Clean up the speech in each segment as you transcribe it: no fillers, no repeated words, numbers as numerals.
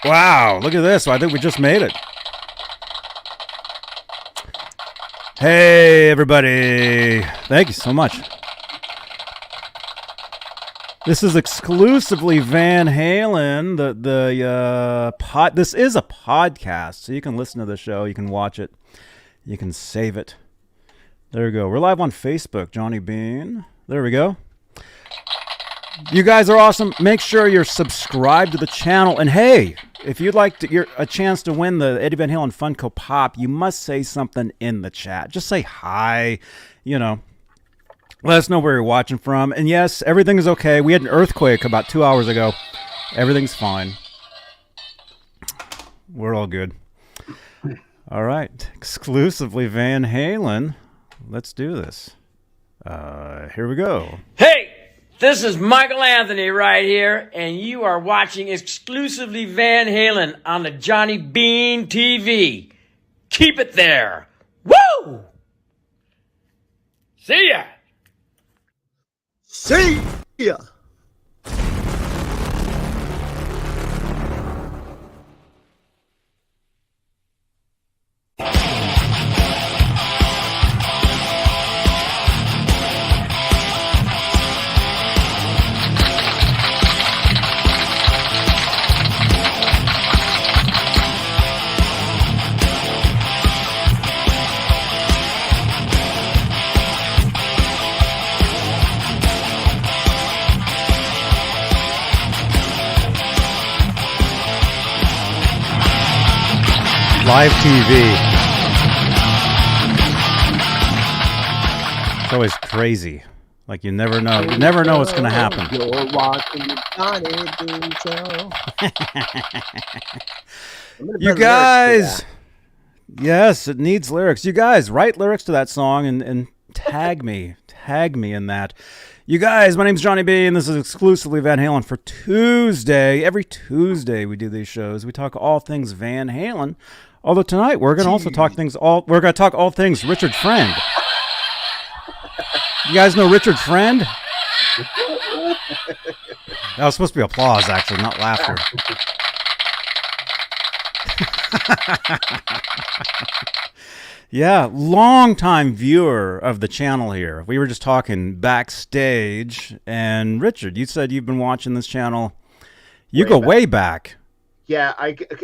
Wow, look at this. I think we just made it. Hey, everybody. Thank you so much. This is exclusively Van Halen. This is a podcast, so you can listen to the show. You can watch it. You can save it. There we go. We're live on Facebook, Johnny Beane. There we go. You guys are awesome. Make sure you're subscribed to the channel. And hey, if you'd like a chance to win the Eddie Van Halen FUNKO Pop, you must say something in the chat. Just say hi, let us know where you're watching from. And yes, everything is okay. We had an earthquake about 2 hours ago. Everything's fine. We're all good. All right. Exclusively Van Halen. Let's do this. Here we go. Hey! This is Michael Anthony right here, and you are watching exclusively Van Halen on the Johnny Beane TV. Keep it there. Woo! See ya! See ya! Live TV. It's always crazy. Like you never know. You never know what's going to happen. You're watching the Johnny Beane show. You guys. Yes, it needs lyrics. You guys, write lyrics to that song and tag me. Tag me in that. You guys, my name's Johnny B, and this is exclusively Van Halen for Tuesday. Every Tuesday we do these shows. We talk all things Van Halen. Although tonight we're going to also talk we're going to talk all things Richard Friend. You guys know Richard Friend? That was supposed to be applause, actually, not laughter. Yeah, long-time viewer of the channel here. We were just talking backstage, and Richard, you said you've been watching this channel. You go way back. Yeah,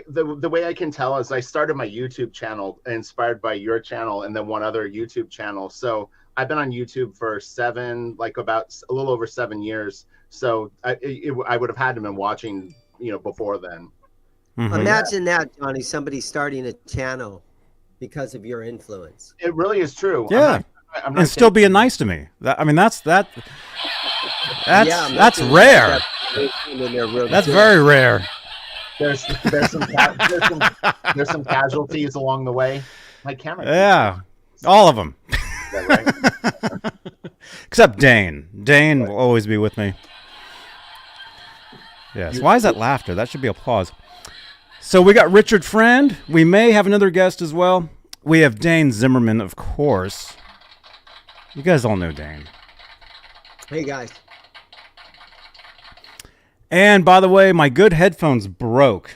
the way I can tell is I started my YouTube channel inspired by your channel and then one other YouTube channel. So I've been on YouTube for about a little over 7 years. So I would have had to been watching, before then. Mm-hmm. Imagine that, Johnny, somebody starting a channel because of your influence. It really is true. Yeah. I'm not and still being nice to me. That's rare. That's very rare. There's some casualties along the way. My camera. Yeah, all of them. Right? Except Dane. Dane will always be with me. Yes. Why is that laughter? That should be applause. So we got Richard Friend. We may have another guest as well. We have Dane Zimmerman, of course. You guys all know Dane. Hey, guys. And by the way, my good headphones broke.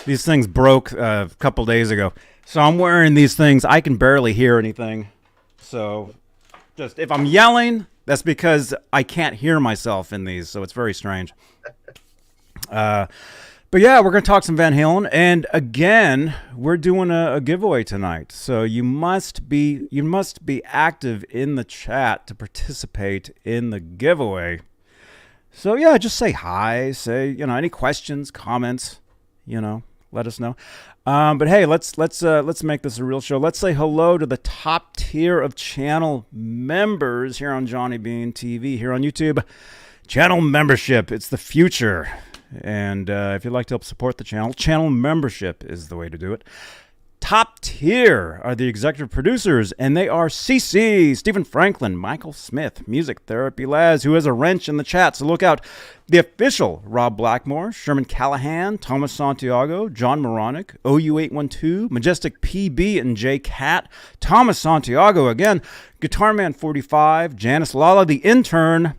These things broke a couple days ago. So I'm wearing these things. I can barely hear anything. So just if I'm yelling, that's because I can't hear myself in these. So it's very strange. But yeah, we're going to talk some Van Halen. And again, we're doing a giveaway tonight. So you must be active in the chat to participate in the giveaway. So yeah, just say hi, say, any questions, comments, let us know. But hey, let's make this a real show. Let's say hello to the top tier of channel members here on Johnny Beane TV, here on YouTube. Channel membership, it's the future. And if you'd like to help support the channel membership is the way to do it. Top tier are the executive producers, and they are CC, Stephen Franklin, Michael Smith, Music Therapy Laz, who has a wrench in the chat, so look out. The official Rob Blackmore, Sherman Callahan, Thomas Santiago, John Moronic, OU812, Majestic PB and J Cat, Thomas Santiago again, Guitar Man 45, Janice Lala, the intern,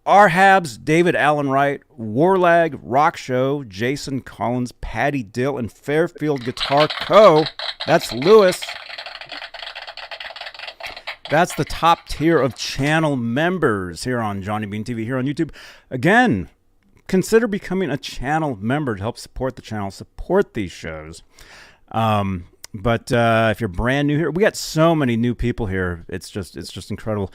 Arhabs, David Allen Wright, Warlag, Rock Show, Jason Collins, Patty Dill, and Fairfield Guitar Co. That's Lewis. That's the top tier of channel members here on Johnny Beane TV, here on YouTube. Again, consider becoming a channel member to help support the channel, support these shows. But if you're brand new here, we got so many new people here. It's just incredible.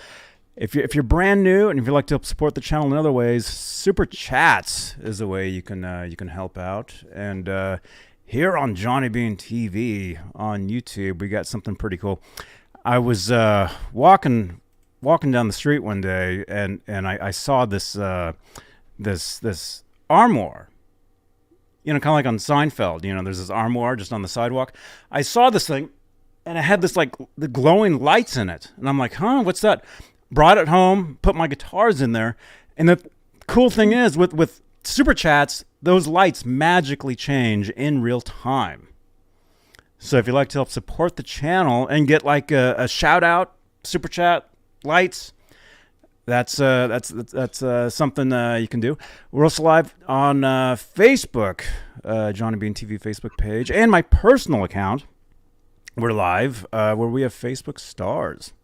If you're brand new and if you'd like to help support the channel in other ways, super chats is a way you can help out. And here on Johnny Beane TV on YouTube, we got something pretty cool. I was walking down the street one day, and I saw this this armoire. You know, kind of like on Seinfeld. You know, there's this armoire just on the sidewalk. I saw this thing, and it had this like the glowing lights in it, and I'm like, huh, what's that? Brought it home, put my guitars in there, and the cool thing is with super chats, those lights magically change in real time. So if you'd like to help support the channel and get like a shout out, super chat, lights, that's something you can do. We're also live on Facebook, Johnny Beane TV Facebook page, and my personal account. We're live where we have Facebook stars.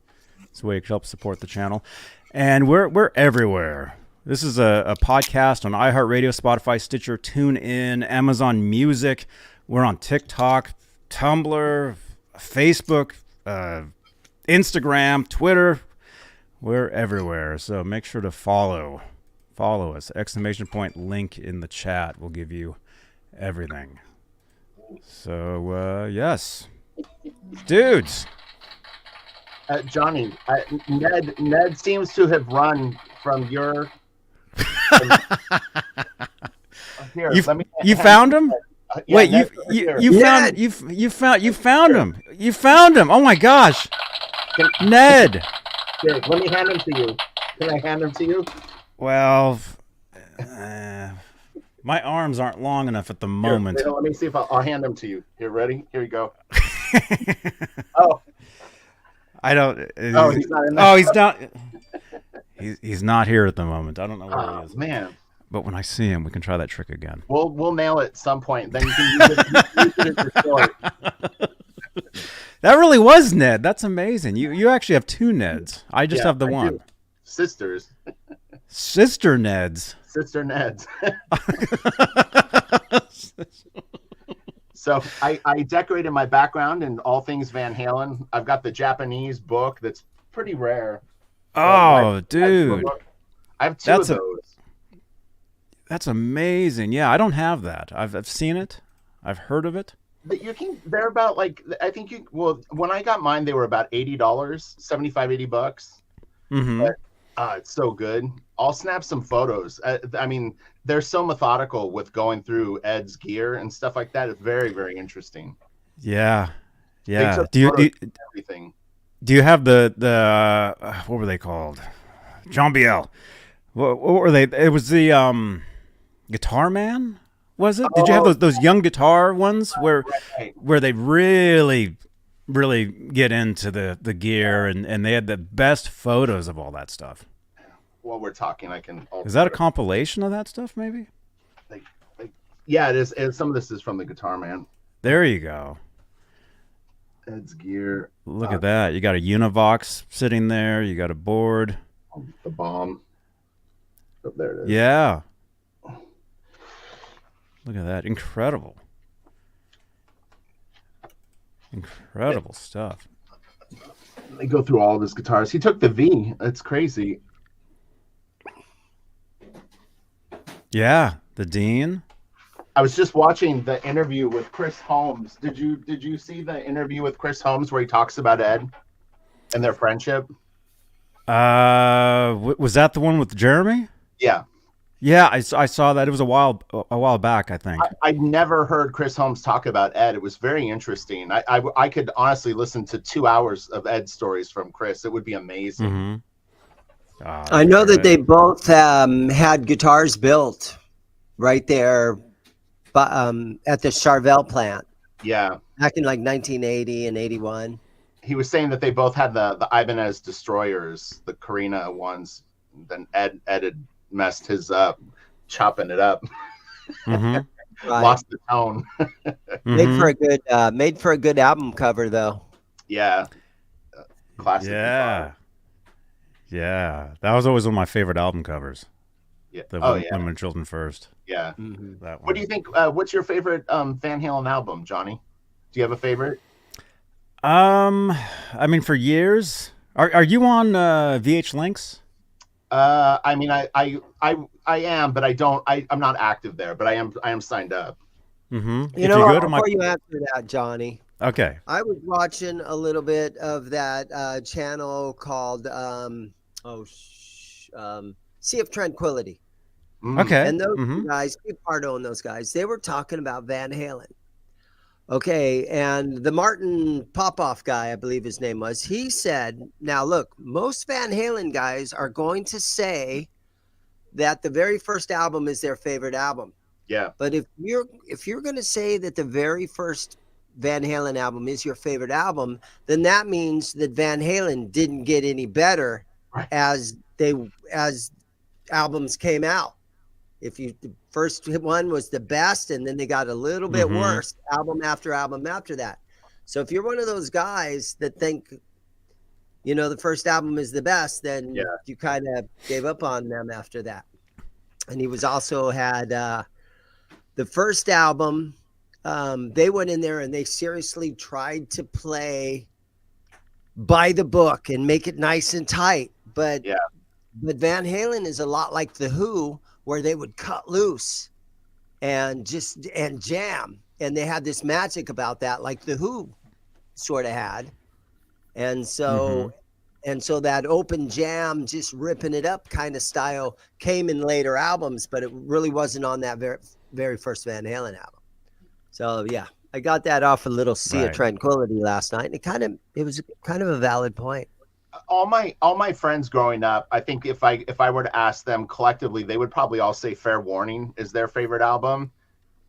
It's a way to help support the channel, and we're everywhere. This is a podcast on iHeartRadio, Spotify, Stitcher, TuneIn, Amazon Music. We're on TikTok, Tumblr, Facebook, Instagram, Twitter. We're everywhere, so make sure to follow us. ! Link in the chat will give you everything. So yes, dudes. Johnny, Ned seems to have run from your. Here, you found him? Yeah, wait, Ned, you found him. You found him. Oh my gosh, Ned. Here, let me hand him to you. Can I hand him to you? Well, my arms aren't long enough at the moment. Here, let me see if I'll hand him to you. Here, ready? Here you go. Oh. I don't. Oh, he's not in there. Oh, he's not. He's not here at the moment. I don't know where he is. Man. But when I see him, we can try that trick again. We'll nail it at some point. Then you can use it as your story. That really was Ned. That's amazing. You actually have two Neds. I just have the one. Sisters. Sister Neds. Sister Neds. So I decorated my background in all things Van Halen. I've got the Japanese book that's pretty rare. Oh, dude. I have two of those. That's amazing. Yeah, I don't have that. I've seen it. I've heard of it. But they're about like, I think when I got mine, they were about $80, $75, $80. Mm-hmm. But it's so good. I'll snap some photos. I mean, they're so methodical with going through Ed's gear and stuff like that. It's very, very interesting. Yeah. Yeah. Do you have the what were they called? John Biel. What were they? It was the Guitar Man, was it? Did you have those young guitar ones where they really get into the gear and they had the best photos of all that stuff? While we're talking, Is that a compilation of that stuff, maybe? Yeah, it is. And some of this is from the Guitar Man. There you go. Ed's gear. Look at that. You got a Univox sitting there. You got a board. The bomb. Oh, there it is. Yeah. Look at that. Incredible. Incredible stuff. They go through all of his guitars. He took the V. It's crazy. Yeah, the Dean. I was just watching the interview with Chris Holmes. Did you see the interview with Chris Holmes where he talks about Ed and their friendship? Was that the one with Jeremy? Yeah. Yeah, I saw that. It was a while back, I think. I'd never heard Chris Holmes talk about Ed. It was very interesting. I could honestly listen to 2 hours of Ed stories from Chris. It would be amazing. Mm-hmm. I know that they both had guitars built right there at the Charvel plant. Yeah. Back in like 1980 and 81. He was saying that they both had the Ibanez Destroyers, the Carina ones. Then Ed had messed his up, chopping it up. Mhm. Right. Lost the tone. Made for a good album cover though. Yeah. Classic. Yeah. Yeah. That was always one of my favorite album covers. Yeah. The Oh, yeah. Women and Children First. Yeah. Mhm. That one. What do you think? What's your favorite Van Halen album, Johnny? Do you have a favorite? I mean, for years. Are you on VH Links? I mean, I am, but I don't. I'm not active there, but I am signed up. Mm-hmm. You know, before you answer that, Johnny, Okay. I was watching a little bit of that channel called Sea of Tranquility. Okay. And those guys, Steve Pardo and those guys, they were talking about Van Halen. Okay, and the Martin Popoff guy, I believe his name was, he said, now look, most Van Halen guys are going to say that the very first album is their favorite album. Yeah. But if you're going to say that the very first Van Halen album is your favorite album, then that means that Van Halen didn't get any better as albums came out. The first one was the best, and then they got a little bit worse album after album after that. So if you're one of those guys that think, the first album is the best, then you kind of gave up on them after that. And he was also had the first album. They went in there and they seriously tried to play by the book and make it nice and tight. But Van Halen is a lot like the Who, where they would cut loose and jam. And they had this magic about that, like the Who sort of had. And so that open jam, just ripping it up kind of style came in later albums, but it really wasn't on that very first Van Halen album. So yeah, I got that off a little Sea of Tranquility last night. And it was kind of a valid point. All my friends growing up, I think if I were to ask them collectively, they would probably all say Fair Warning is their favorite album.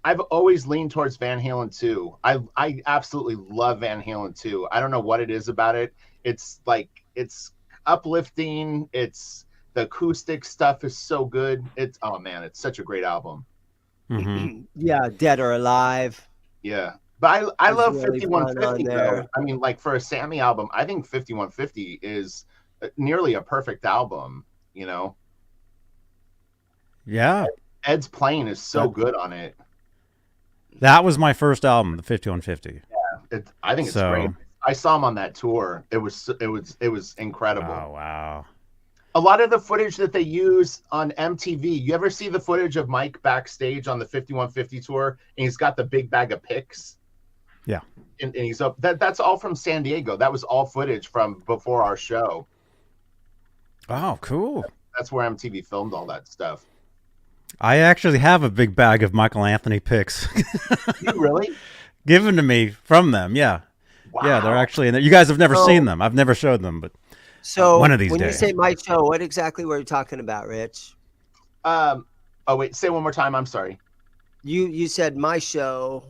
I've always leaned towards Van Halen 2. I absolutely love Van Halen 2. I don't know what it is about it. It's it's uplifting. It's the acoustic stuff is so good. It's such a great album. Yeah, Dead or Alive. Yeah. But I love really 5150 though. I mean, like for a Sammy album, I think 5150 is nearly a perfect album, Yeah. Ed's playing is so good on it. That was my first album, the 5150. Yeah. I think it's great. I saw him on that tour. It was incredible. Oh, wow. A lot of the footage that they use on MTV, you ever see the footage of Mike backstage on the 5150 tour and he's got the big bag of picks? Yeah. And he's up. That's all from San Diego. That was all footage from before our show. Oh, cool. That's where MTV filmed all that stuff. I actually have a big bag of Michael Anthony picks. You really? Given to me from them, yeah. Wow. Yeah, they're actually in there. You guys have never seen them. I've never showed them, but one of these when days. You say my show, what exactly were you talking about, Rich? Oh, wait. Say one more time. I'm sorry. You said my show,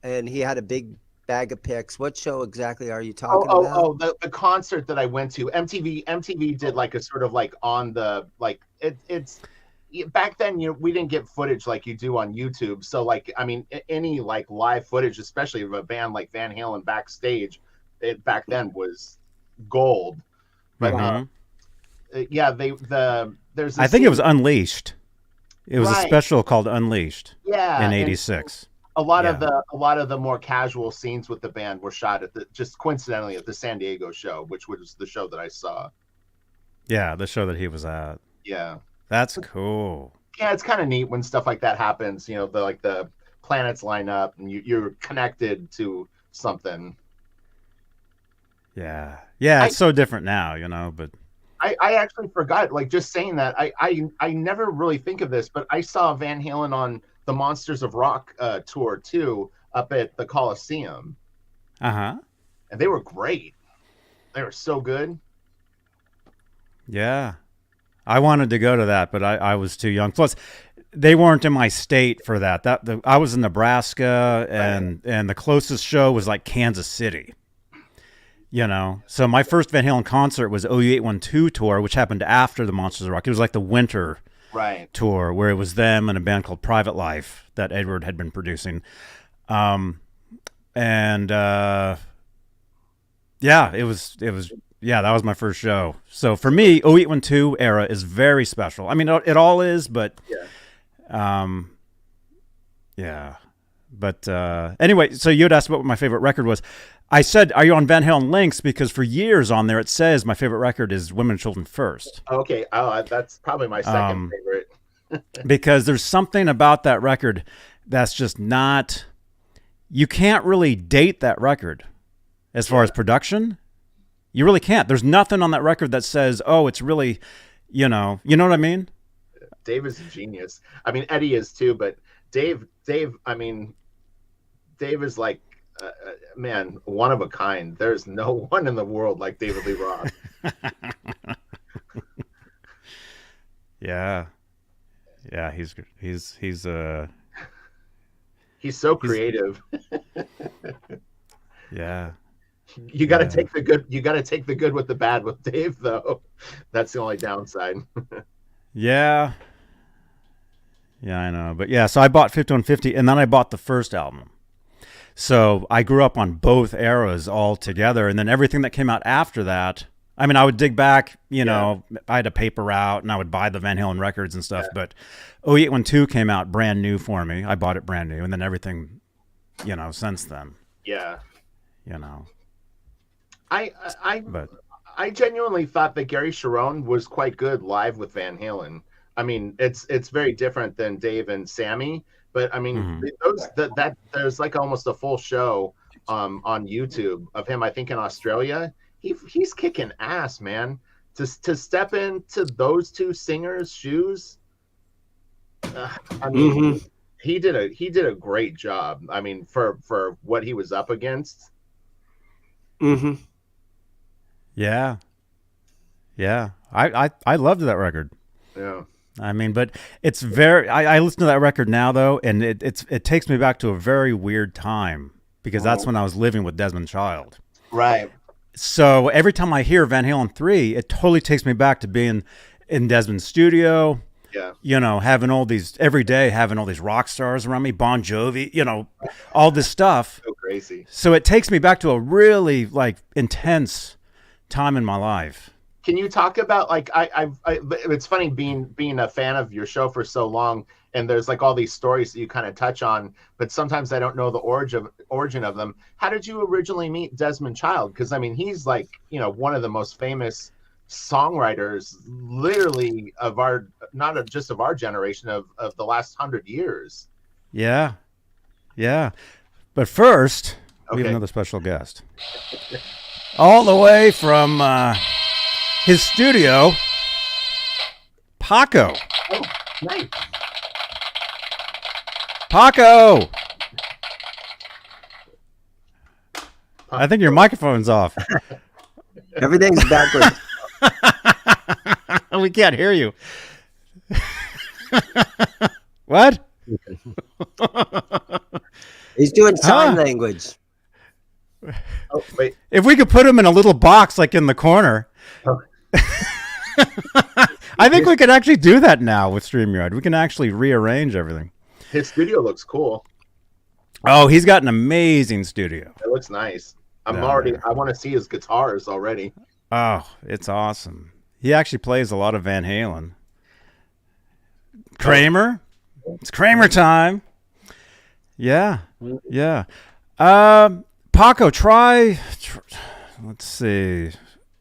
and he had a big bag of picks. What show exactly are you talking about? The concert that I went to. MTV did like a sort of like on the like it's back then we didn't get footage like you do on YouTube. So like I mean any like live footage, especially of a band like Van Halen backstage, back then was gold. But there's I think it was Unleashed. It was a special called Unleashed. Yeah, in '86. A lot of the more casual scenes with the band were shot at just coincidentally at the San Diego show, which was the show that I saw. Yeah, the show that he was at. Yeah, that's cool. Yeah, it's kind of neat when stuff like that happens. The planets line up and you're connected to something. Yeah, it's so different now, but I actually forgot. Like just saying that, I never really think of this, but I saw Van Halen on the Monsters of Rock tour too, up at the Coliseum. And they were great. They were so good. Yeah, I wanted to go to that, but I was too young. Plus, they weren't in my state for that. I was in Nebraska, and the closest show was like Kansas City. So my first Van Halen concert was OU812 tour, which happened after the Monsters of Rock. It was like the winter right tour where it was them and a band called Private Life that Edward had been producing. Yeah, it was that was my first show. So for me, 0812 era is very special. I mean, it all is, but But anyway, so you had asked what my favorite record was. I said, are you on Van Halen links? Because for years on there, it says my favorite record is Women and Children First. Okay. Oh, that's probably my second favorite. Because there's something about that record that's just not, you can't really date that record as far as production. You really can't. There's nothing on that record that says, oh, it's really, you know what I mean? Dave is a genius. I mean, Eddie is too, but Dave, I mean, Dave is like, man, one of a kind. There's no one in the world like David Lee Roth. Yeah, he's so creative. Yeah. You got to take the good. You got to take the good with the bad with Dave, though. That's the only downside. Yeah, I know. But yeah, so I bought 5150, and then I bought the first album. So I grew up on both eras all together, and then everything that came out after that. I mean, I would dig back. You know, I had a paper route, and I would buy the Van Halen records and stuff. But 0812 came out brand new for me. I bought it brand new, and then everything, since then. Yeah. I genuinely thought that Gary Cherone was quite good live with Van Halen. I mean, it's very different than Dave and Sammy, but I mean, there's like almost a full show on YouTube of him. I think in Australia, he's kicking ass, man. To step into those two singers' shoes, I mean, he did a great job. I mean, for what he was up against. Mm-hmm. Yeah. I loved that record. Yeah. I mean, but it's very. I listen to that record now though, and it takes me back to a very weird time because that's when I was living with Desmond Child. Right. So every time I hear Van Halen 3, it totally takes me back to being in Desmond's studio. Yeah. Having all these rock stars around me, Bon Jovi, all this stuff. So crazy. So it takes me back to a really intense time in my life. Can you talk about it's funny being a fan of your show for so long, and there's like all these stories that you kind of touch on, but sometimes I don't know the origin of them. How did you originally meet Desmond Child? Because I mean, he's like, one of the most famous songwriters, literally of our, not just of our generation, of the last 100 years. Yeah. But first, we have another special guest, all the way from his studio, Paco. Oh, nice. Paco. I think your microphone's off. Everything's backwards. We can't hear you. What? He's doing sign language. Oh, wait. If we could put him in a little box like in the corner. Oh. I think we could actually do that now with StreamYard. We can actually rearrange everything. His studio looks cool. Oh, he's got an amazing studio. It looks nice. I want to see his guitars already. Oh, it's awesome. He actually plays a lot of Van Halen. Kramer. It's Kramer time. Yeah. Paco, try. Let's see.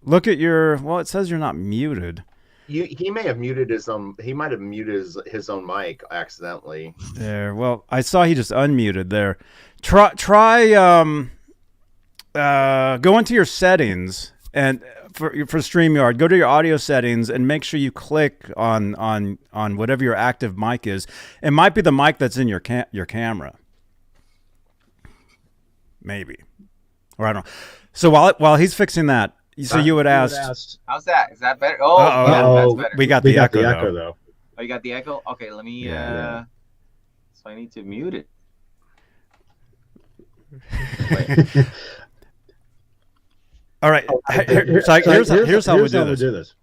Look at your. Well, it says you're not muted. He may have muted his own. He might have muted his own mic accidentally. There. Well, I saw he just unmuted there. Try. Go into your settings and for StreamYard, go to your audio settings and make sure you click on whatever your active mic is. It might be the mic that's in your camera. Maybe. Or I don't know. So while he's fixing that, so you would ask. How's that? Is that better? Oh, that's better. We got the echo though. Oh, you got the echo? Okay, let me. Yeah. So I need to mute it. All right. Here's how we do this.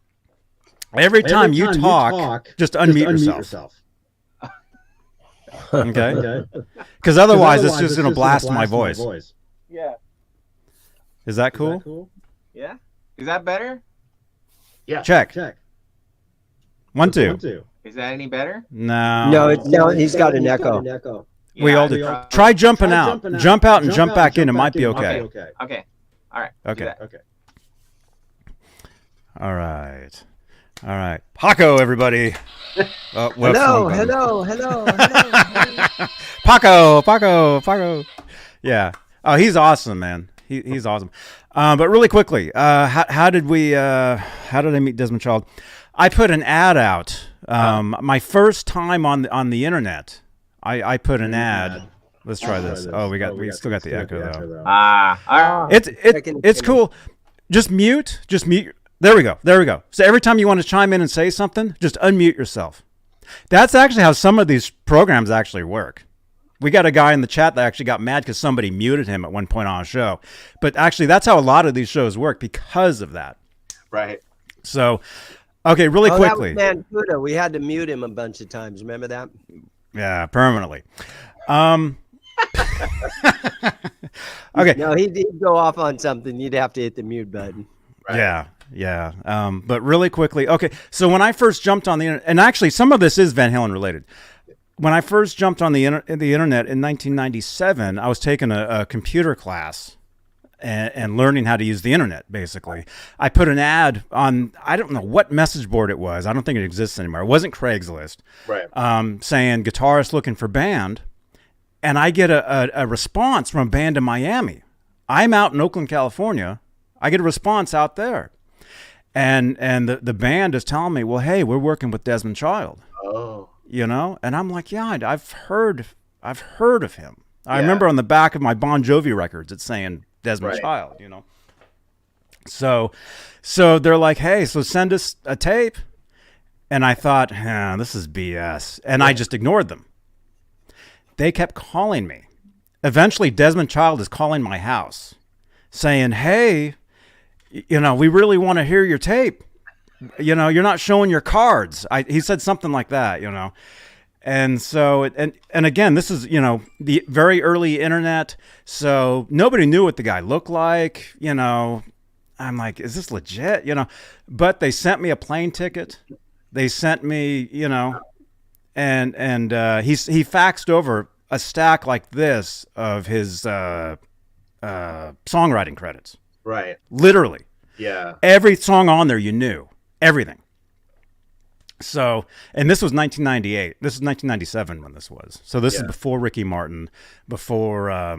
Every time you talk, just unmute yourself. Okay? Because otherwise, it's just going to blast my voice. Yeah. Is that cool? Yeah. Is that better? Yeah. Check. 1, 2. Is that any better? No, he's got an echo. We all do. Try jumping out. Jump out and jump back in. It might be okay. Okay. All right. Okay. All right. Paco, everybody. Hello. Paco. Yeah. Oh, he's awesome, man. He's awesome. But really quickly, how did I meet Desmond Child? I put an ad out. My first time on the internet, I put an ad. Let's try this. Oh, we still got the echo though. It's cool. Just mute. There we go. So every time you want to chime in and say something, just unmute yourself. That's actually how some of these programs actually work. We got a guy in the chat that actually got mad because somebody muted him at one point on a show. But actually, that's how a lot of these shows work because of that. Right. So, okay, really quickly. That was Mancuda. We had to mute him a bunch of times. Remember that? Yeah, permanently. Okay. No, he'd go off on something. You'd have to hit the mute button. Right. Yeah. But really quickly. Okay, so when I first jumped on the internet, and actually some of this is Van Halen related. When I first jumped on the internet in 1997, I was taking a computer class and learning how to use the internet, basically. I put an ad on, I don't know what message board it was. I don't think it exists anymore. It wasn't Craigslist. Right. Saying guitarist looking for band. And I get a response from a band in Miami. I'm out in Oakland, California. I get a response out there. And the band is telling me, well, hey, we're working with Desmond Child. Oh. You know, and I'm like, yeah, I've heard of him. I remember on the back of my Bon Jovi records, it's saying Desmond Child. You know, so they're like, hey, so send us a tape, and I thought, this is BS, and I just ignored them. They kept calling me. Eventually, Desmond Child is calling my house, saying, hey, you know, we really want to hear your tape. You know, you're not showing your cards. He said something like that, you know. And so, and again, this is, you know, the very early internet. So nobody knew what the guy looked like, you know. I'm like, is this legit? You know, but they sent me a plane ticket. They sent me, you know, and he faxed over a stack like this of his songwriting credits. Right. Literally. Yeah. Every song on there you knew. Everything. So, and this was 1998. This is 1997 when this was. So this is before Ricky Martin, before I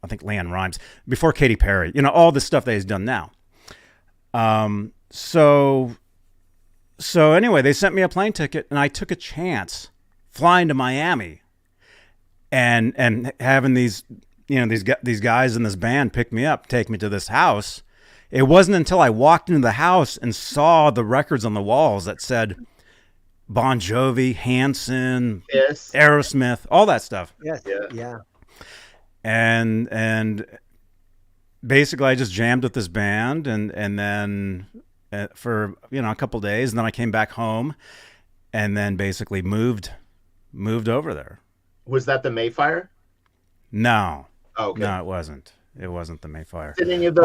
think Leanne Rimes, before Katy Perry. You know, all the stuff that he's done now. So anyway, they sent me a plane ticket, and I took a chance flying to Miami, and having these, you know, these guys in this band pick me up, take me to this house. It wasn't until I walked into the house and saw the records on the walls that said Bon Jovi, Hanson, Aerosmith, all that stuff. Yes. Yeah. And basically I just jammed with this band and then for, you know, a couple of days, and then I came back home and then basically moved over there. Was that the Mayfire? No. Oh, okay. No, it wasn't. It wasn't the Mayfire. Did any of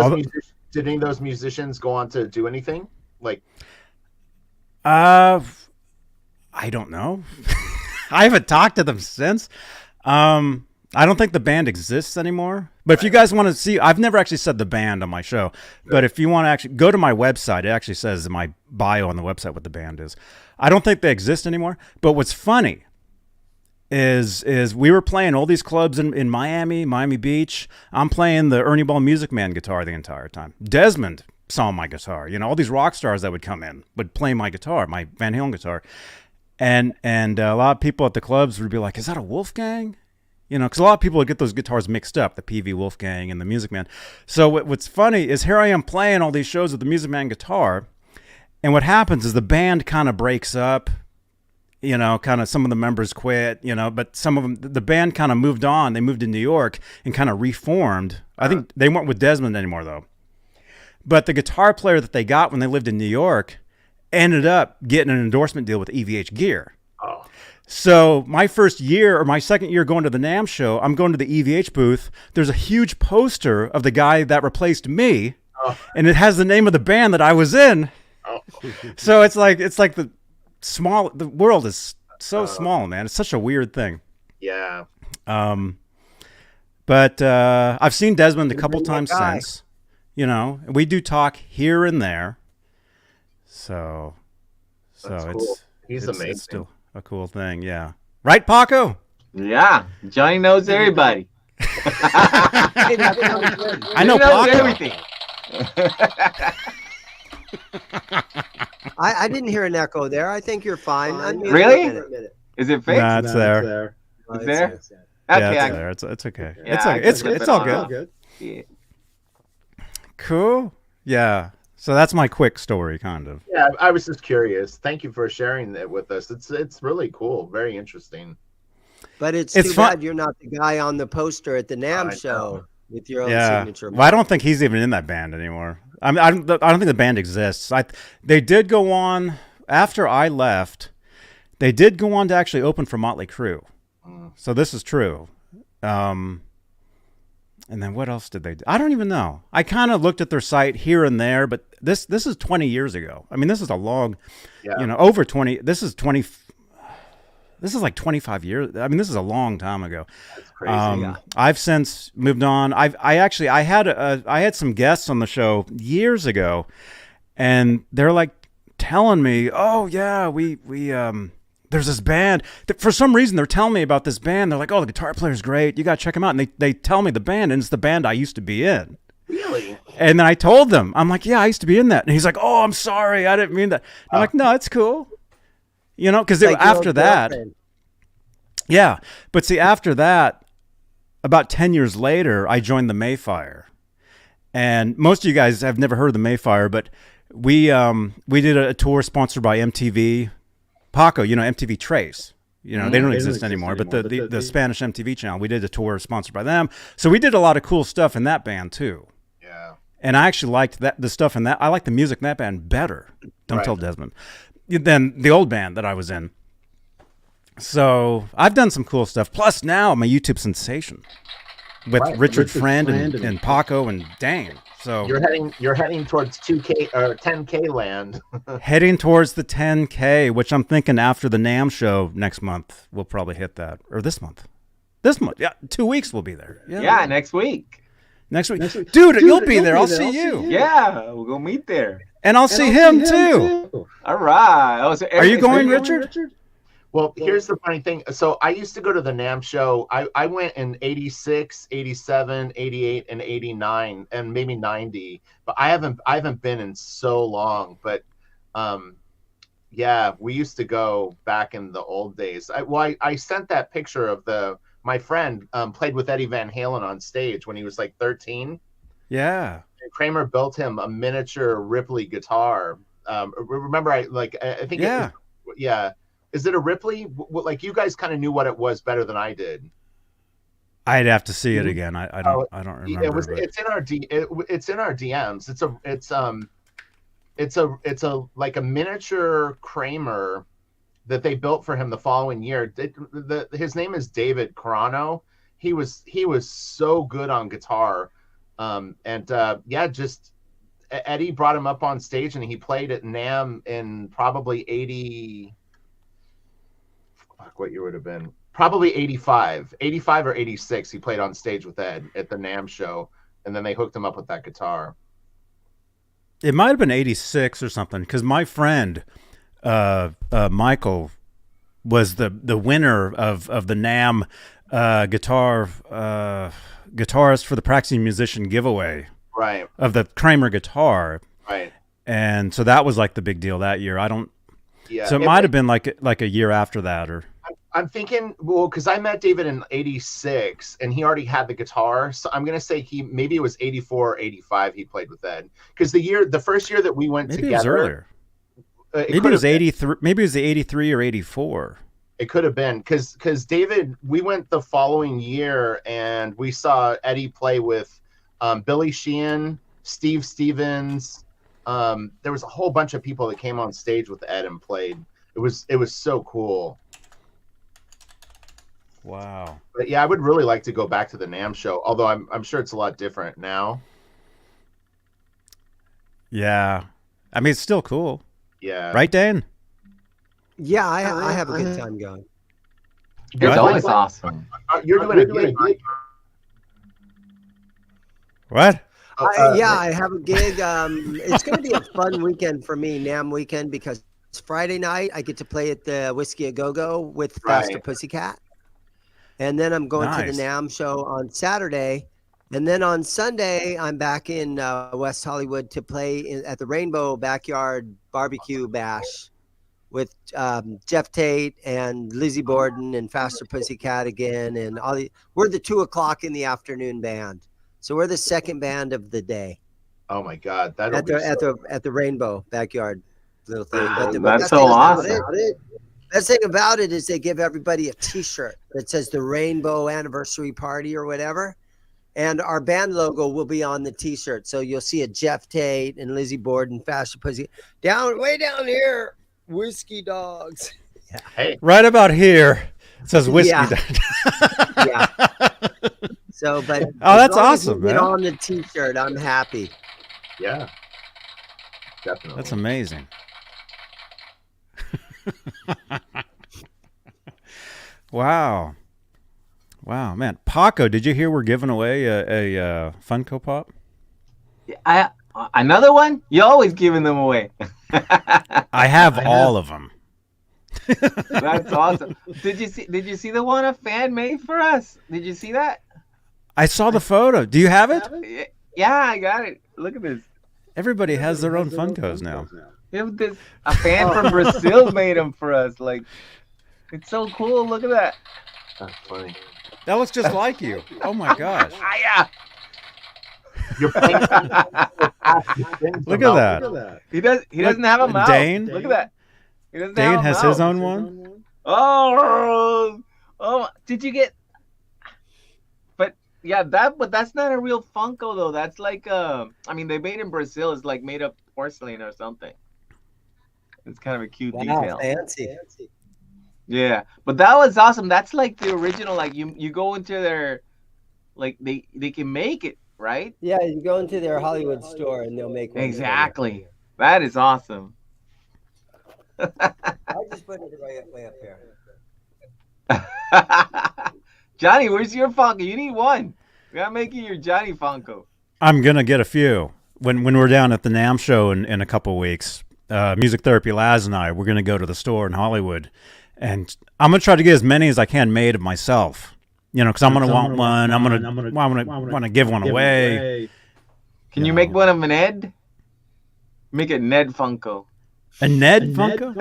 those musicians go on to do anything? Like, I don't know. I haven't talked to them since. I don't think the band exists anymore. But if you guys want to see, I've never actually said the band on my show. But if you want to actually go to my website, it actually says in my bio on the website what the band is. I don't think they exist anymore. But what's funny is we were playing all these clubs in Miami Beach. I'm playing the Ernie Ball Music Man guitar the entire time. Desmond saw my guitar. You know, all these rock stars that would come in would play my guitar, my Van Halen guitar. And a lot of people at the clubs would be like, is that a Wolfgang? You know, because a lot of people would get those guitars mixed up, the PV Wolfgang and the Music Man. So what's funny is here I am playing all these shows with the Music Man guitar, and what happens is the band kind of breaks up. You know, kind of some of the members quit, you know, but some of them, the band kind of moved on. They moved to New York and kind of reformed. I think they weren't with Desmond anymore, though. But the guitar player that they got when they lived in New York ended up getting an endorsement deal with EVH Gear. Oh. So my first year or my second year going to the NAMM show, I'm going to the EVH booth. There's a huge poster of the guy that replaced me, and it has the name of the band that I was in. Oh. So it's like the world is so small, man. It's such a weird thing. Yeah. But I've seen Desmond a couple times since. You know, we do talk here and there. So That's it's cool. He's amazing. It's still a cool thing, yeah. Right, Paco? Yeah, Johnny knows everybody. I know He knows Paco. everything. I didn't hear an echo there. I think you're fine. Unmute Really? for a minute. Is it fixed? Nah, it's there. Oh, Is there? it's Yeah, Okay, it's there. It's okay. Yeah, It's I okay. can It's flip it all on good. off. Yeah. Cool. Yeah. So that's my quick story, kind of. Yeah, I was just curious. Thank you for sharing that with us. It's really cool. Very interesting. But it's It's too fun- bad you're not the guy on the poster at the I NAMM know. show with your own Yeah. signature. Well, I don't think he's even in that band anymore. I don't think the band exists. They did go on after I left. They did go on to actually open for Motley Crue. So this is true. And then what else did they do? I don't even know. I kind of looked at their site here and there, but this is 20 years ago. I mean, this is a long, over 20. This is like 25 years. I mean, this is a long time ago. That's crazy. I've since moved on. I had some guests on the show years ago, and they're like telling me, "Oh yeah, we there's this band." For some reason, they're telling me about this band. They're like, "Oh, the guitar player's great. You got to check him out." And they tell me the band, and it's the band I used to be in. Really? And then I told them, I'm like, "Yeah, I used to be in that." And he's like, "Oh, I'm sorry, I didn't mean that." I'm like, "No, it's cool." You know, because Like your after old that, girlfriend. yeah. But see, after that, about 10 years later, I joined the Mayfire. And most of you guys have never heard of the Mayfire, but we did a tour sponsored by MTV. Paco, MTV Trace. They don't exist anymore, but the Spanish MTV channel, we did a tour sponsored by them. So we did a lot of cool stuff in that band too. Yeah. And I actually liked the stuff in that. I like the music in that band better. Don't tell Desmond. Than the old band that I was in. So I've done some cool stuff. Plus now I'm a YouTube sensation with Richard Friend and Paco and Dane. So You're heading towards 2K or 10K land. heading towards the 10K, which I'm thinking after the NAMM show next month, we'll probably hit that. Or this month. Yeah, 2 weeks we'll be there. Yeah, next week. Next week. Dude, you'll be there. I'll see you. Yeah, we'll go meet there. And I'll see him too. All right. Oh, so Are you going, everything- Richard? Well, here's the funny thing. So I used to go to the NAMM show. I went in 86, 87, 88, and 89, and maybe 90. But I haven't been in so long. But yeah, we used to go back in the old days. I sent that picture of my friend played with Eddie Van Halen on stage when he was like 13. Yeah. And Kramer built him a miniature Ripley guitar. Remember, I think Yeah. yeah. Is it a Ripley? Like, you guys kind of knew what it was better than I did. I'd have to see it again. I don't remember. It's in our DMs. It's a like a miniature Kramer that they built for him the following year. His name is David Carano. He was so good on guitar. Just Eddie brought him up on stage and he played at NAMM in probably 80. What year would have been? Probably 85 or 86. He played on stage with Ed at the NAMM show, and then they hooked him up with that guitar. It might have been 86 or something, because my friend Michael was the winner of the NAMM guitarist for the practicing musician giveaway. Right. Of the Kramer guitar. Right. And so that was like the big deal that year. Yeah. So it might have been like a year after that, or. I'm thinking, well, because I met David in 86 and he already had the guitar. So I'm going to say maybe it was 84 or 85 he played with Ed. Because the first year that we went maybe together. It was earlier. Maybe it was 83. Maybe it was the 83 or 84. It could have been because David, we went the following year and we saw Eddie play with Billy Sheehan, Steve Stevens, there was a whole bunch of people that came on stage with Ed and played. It was so cool. Wow. But yeah, I would really like to go back to the NAMM show, although I'm sure it's a lot different now. Yeah. I mean, it's still cool. Yeah. Right, Dane? Yeah, I have a good time going. It's always awesome. You're doing a gig. What? I have a gig. It's going to be a fun weekend for me, NAMM weekend, because it's Friday night. I get to play at the Whiskey A Go-Go with Faster Pussycat. And then I'm going to the NAMM show on Saturday. And then on Sunday, I'm back in West Hollywood to play at the Rainbow Backyard Barbecue Bash with Jeff Tate and Lizzie Borden and Faster Pussycat again. And we're the 2:00 in the afternoon band. So we're the second band of the day. Oh my God. At the Rainbow Backyard little thing. That's so awesome. Best thing about it is they give everybody a T-shirt that says the Rainbow Anniversary Party or whatever, and our band logo will be on the T-shirt. So you'll see a Jeff Tate and Lizzie Borden, Faster Pussy way down here, Whiskey Dogs. Yeah. Hey, right about here it says Whiskey. Yeah. So, but that's awesome, man. Get on the T-shirt. I'm happy. Yeah, definitely. That's amazing. Wow, man. Paco, did you hear we're giving away a Funko Pop? Another one? You're always giving them away. I have all of them. That's awesome. Did you see the one a fan made for us? Did you see that? I saw the photo. Do you have it? Yeah, I got it. Look at this. Everybody has their own Funkos now. A fan from Brazil made them for us. Like, it's so cool. Look at that. That's funny. That looks just like you. Oh my gosh. Yeah. You're Look at that. He doesn't have a mouth. Dane? Look at that. He doesn't Dane have a has mouth. his own one? Oh, did you get? But that's not a real Funko though. That's like I mean, they made in Brazil. It's like made of porcelain or something. It's kind of a cute detail. Fancy. Yeah, but that was awesome. That's like the original. Like you go into their, like they can make it, right? Yeah, you go into their Hollywood store and they'll make one. Exactly. That is awesome. I just put it way up here. Johnny, where's your Funko? You need one. We gotta make you your Johnny Funko. I'm gonna get a few when we're down at the NAMM show in a couple of weeks. Music Therapy Laz and I, we're gonna go to the store in Hollywood, and I'm gonna try to get as many as I can made of myself. You know, because I'm gonna want one. I'm gonna want to give one away. Can you make one of an Ed? Make a Ned Funko. A Ned Funko?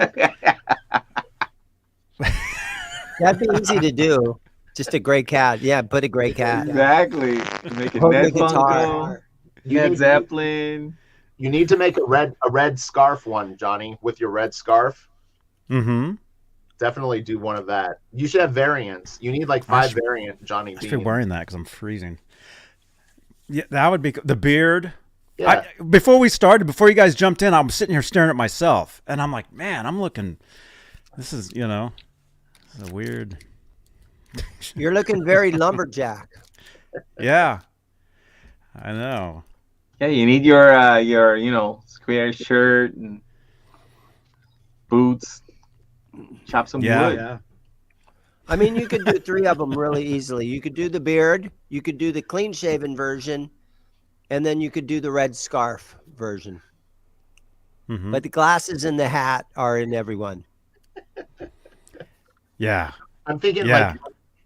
That'd be easy to do. Just a gray cat. Yeah, put a gray cat. Exactly. Make a Ned Funko. Ned Zeppelin. You need to make a red scarf one, Johnny, with your red scarf. Mm-hmm. Definitely do one of that. You should have variants. You need like 5 variant Johnny. I should be wearing that because I'm freezing. Yeah, that would be the beard. Yeah. Before you guys jumped in, I was sitting here staring at myself, and I'm like, man, I'm looking. This is a weird. You're looking very lumberjack. Yeah, I know. Yeah, you need your square shirt and boots. Chop some wood. Yeah. I mean, you could do 3 of them really easily. You could do the beard, you could do the clean-shaven version, and then you could do the red scarf version. Mm-hmm. But the glasses and the hat are in everyone. Yeah. I'm thinking like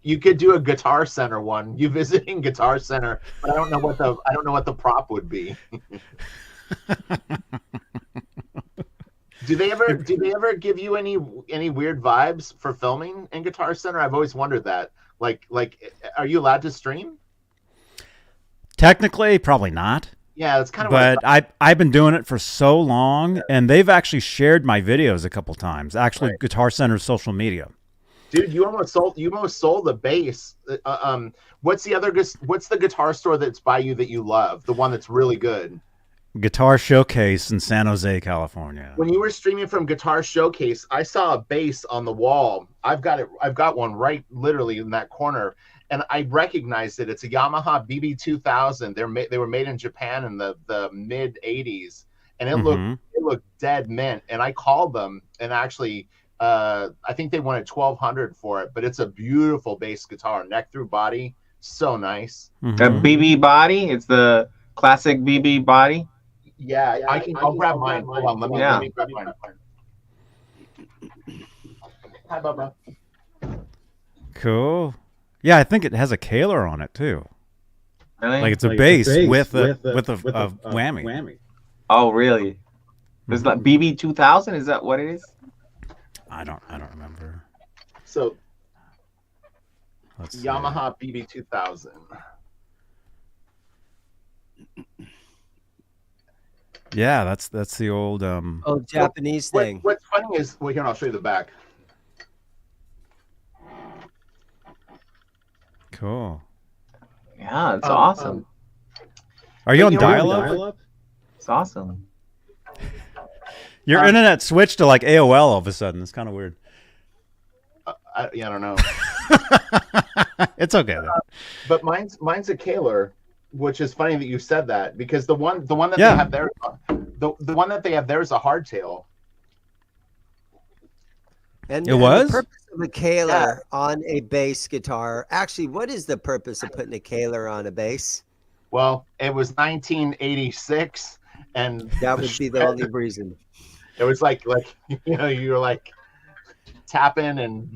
you could do a Guitar Center one. You visiting Guitar Center, but I don't know what the prop would be. Do they ever give you any weird vibes for filming in Guitar Center? I've always wondered that. Like are you allowed to stream? Technically, probably not. Yeah, that's kind of. But I've been doing it for so long, and they've actually shared my videos a couple times. Actually, right. Guitar Center's social media. Dude, you almost sold the bass. What's the guitar store that's by you that you love? The one that's really good. Guitar Showcase in San Jose, California. When you were streaming from Guitar Showcase, I saw a bass on the wall. I've got one right literally in that corner, and I recognized it. It's a Yamaha BB2000. They were made in Japan in the mid '80s, and it looked dead mint. And I called them, and actually, I think they wanted $1,200 for it. But it's a beautiful bass guitar, neck through body, so nice. The BB body, it's the classic BB body. Yeah, I'll grab mine. Hold on, let me grab mine. Hi, Bubba. Cool. Yeah, I think it has a Kaler on it too. Really? Like it's a bass with a whammy. Oh, really? It's like BB2000. Is that what it is? I don't remember. So, Let's see. Yamaha BB2000. Yeah, that's the old Japanese thing. What's funny is, well, here, I'll show you the back. Cool. Yeah, it's awesome. Are you on dial-up? It's awesome. Your internet switched to like AOL all of a sudden. It's kind of weird. I don't know. It's okay though. But mine's a Kaler, which is funny that you said that, because the one that they have there, the one that they have there is a hardtail. And it was the purpose of a Kaler on a bass guitar. Actually, what is the purpose of putting a Kaler on a bass? Well, it was 1986, and that would be the only reason. It was like you know, you were like tapping and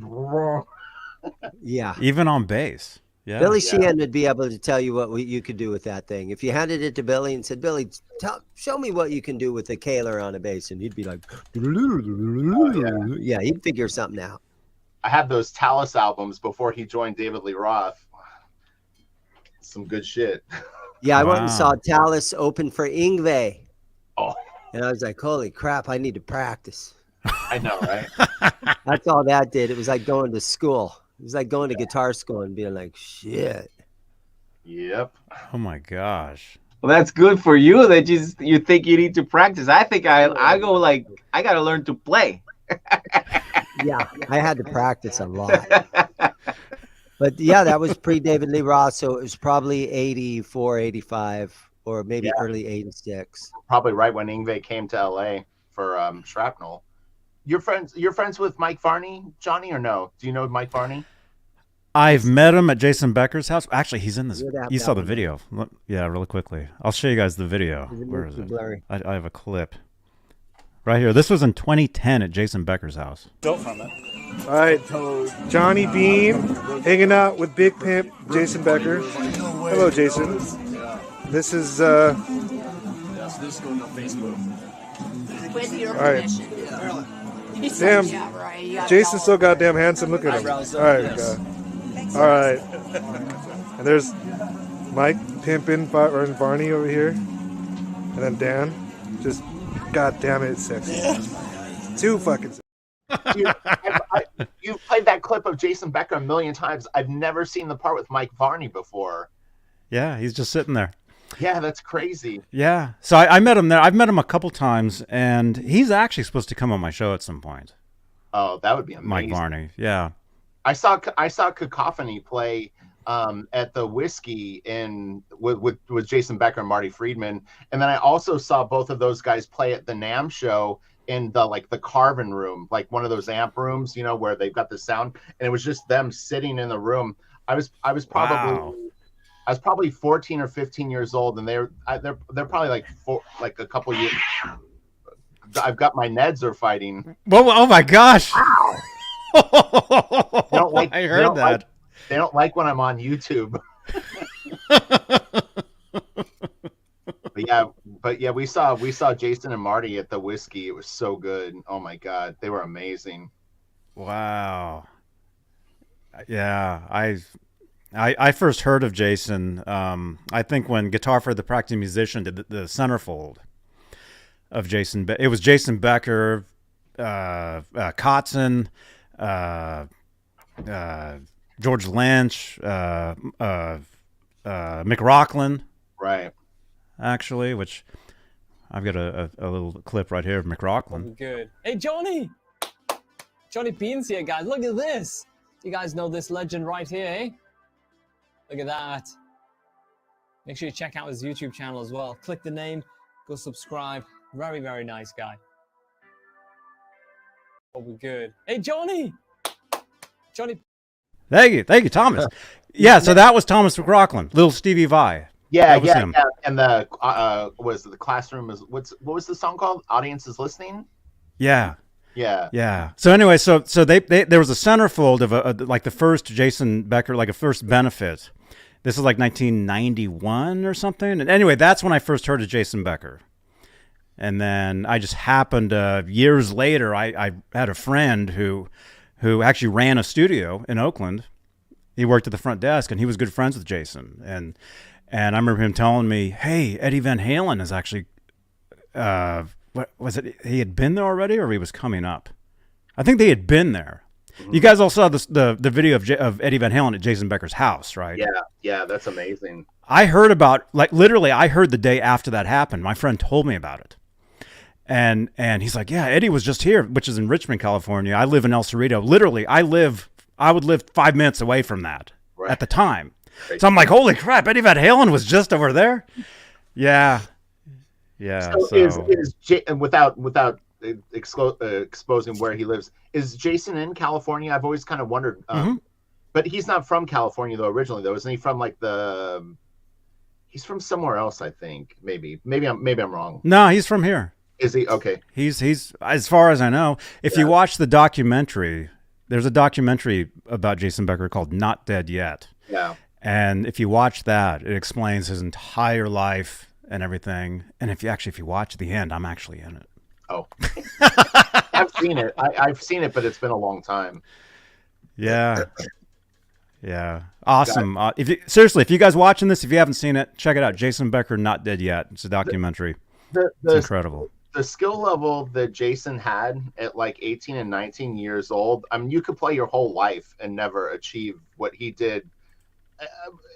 yeah, even on bass. Yeah, Billy Sheehan would be able to tell you what you could do with that thing. If you handed it to Billy and said, "Billy, show me what you can do with a Kaler on a bass," and he'd be like, yeah, he'd figure something out. I had those Talus albums before he joined David Lee Roth. Some good shit. Yeah, I went and saw Talus open for Yngwie. Oh. And I was like, holy crap, I need to practice. I know, right? That's all that did. It was like going to school. It was like going to guitar school and being like, shit. Yep. Oh my gosh. Well, that's good for you that you think you need to practice. I think I go like, I got to learn to play. Yeah, I had to practice a lot. But yeah, that was pre-David Lee Roth, so it was probably 84, 85, or maybe early 86. Probably right when Yngwie came to LA for Shrapnel. You're friends with Mike Varney, Johnny, or no? Do you know Mike Varney? I've met him at Jason Becker's house. Actually, he's in this. You saw the video. Yeah, really quickly. I'll show you guys the video. Where is it? I have a clip. Right here. This was in 2010 at Jason Becker's house. All right, Johnny Beane hanging out with Big Pimp Jason Becker. Hello, Jason. This is all right. Damn, Jason's so goddamn handsome. Look at him. All right. And there's Mike pimping Varney over here, and then Dan, just god damn it, sexy. Too fucking sexy. You've played that clip of Jason Becker a million times. I've never seen the part with Mike Varney before. Yeah, he's just sitting there. Yeah, that's crazy. Yeah. So I met him there. I've met him a couple times, and he's actually supposed to come on my show at some point. Oh, that would be amazing. Mike Varney. Yeah. I saw Cacophony play at the Whiskey with Jason Becker and Marty Friedman, and then I also saw both of those guys play at the NAMM show in the Carvin room, like one of those amp rooms, you know, where they've got the sound, and it was just them sitting in the room. I was probably 14 or 15 years old, and they're probably like a couple years. I've got my Neds are fighting. Whoa, oh my gosh! Wow. I heard that. They don't like when I'm on YouTube. But yeah, we saw Jason and Marty at the Whiskey. It was so good. Oh my god, they were amazing. Wow. Yeah, I first heard of Jason. I think when Guitar for the Practicing Musician did the centerfold of Jason. It was Jason Becker, Kotzen, George Lynch, McRocklin. Right. Actually, which I've got a little clip right here of McLaughlin. Good. Hey, Johnny! Johnny Beane's here, guys. Look at this. You guys know this legend right here, eh? Look at that. Make sure you check out his YouTube channel as well. Click the name, go subscribe. Very, very nice guy. Oh, we're good. Hey, Johnny! Johnny. Thank you, Thomas. Yeah, so that was Thomas McLaughlin, little Stevie Vai. Yeah, That was yeah, him. yeah. And the was the classroom is what was the song called? Audience is listening. Yeah. Yeah. Yeah. So anyway, so they there was a centerfold of like the first Jason Becker, like a first benefit. This is like 1991 or something. And anyway, that's when I first heard of Jason Becker. And then I just happened years later, I had a friend who actually ran a studio in Oakland. He worked at the front desk, and he was good friends with Jason. And I remember him telling me, "Hey, Eddie Van Halen is actually, what was it? He had been there already, or he was coming up? I think they had been there. You guys all saw the video of Eddie Van Halen at Jason Becker's house, right? Yeah, yeah, that's amazing. I heard about, like, literally, I heard the day after that happened. My friend told me about it. And he's like, yeah, Eddie was just here, which is in Richmond, California. I live in El Cerrito. Literally, I would live 5 minutes away from that at the time. Right. So I'm like, holy crap, Eddie Van Halen was just over there? Yeah. Yeah. So is without exposing where he lives, is Jason in California? I've always kind of wondered. But he's not from California though. Originally though, isn't he from like he's from somewhere else? I think maybe I'm wrong. No, he's from here. Is he? Okay. He's as far as I know. If you watch the documentary, there's a documentary about Jason Becker called "Not Dead Yet." Yeah. And if you watch that, it explains his entire life and everything. And if you watch the end, I'm actually in it. Oh, I've seen it. I've seen it, but it's been a long time. Yeah. Yeah. Awesome. Seriously, if you guys watching this, if you haven't seen it, check it out. Jason Becker, Not Dead Yet. It's a documentary. It's incredible. The skill level that Jason had at like 18 and 19 years old, I mean, you could play your whole life and never achieve what he did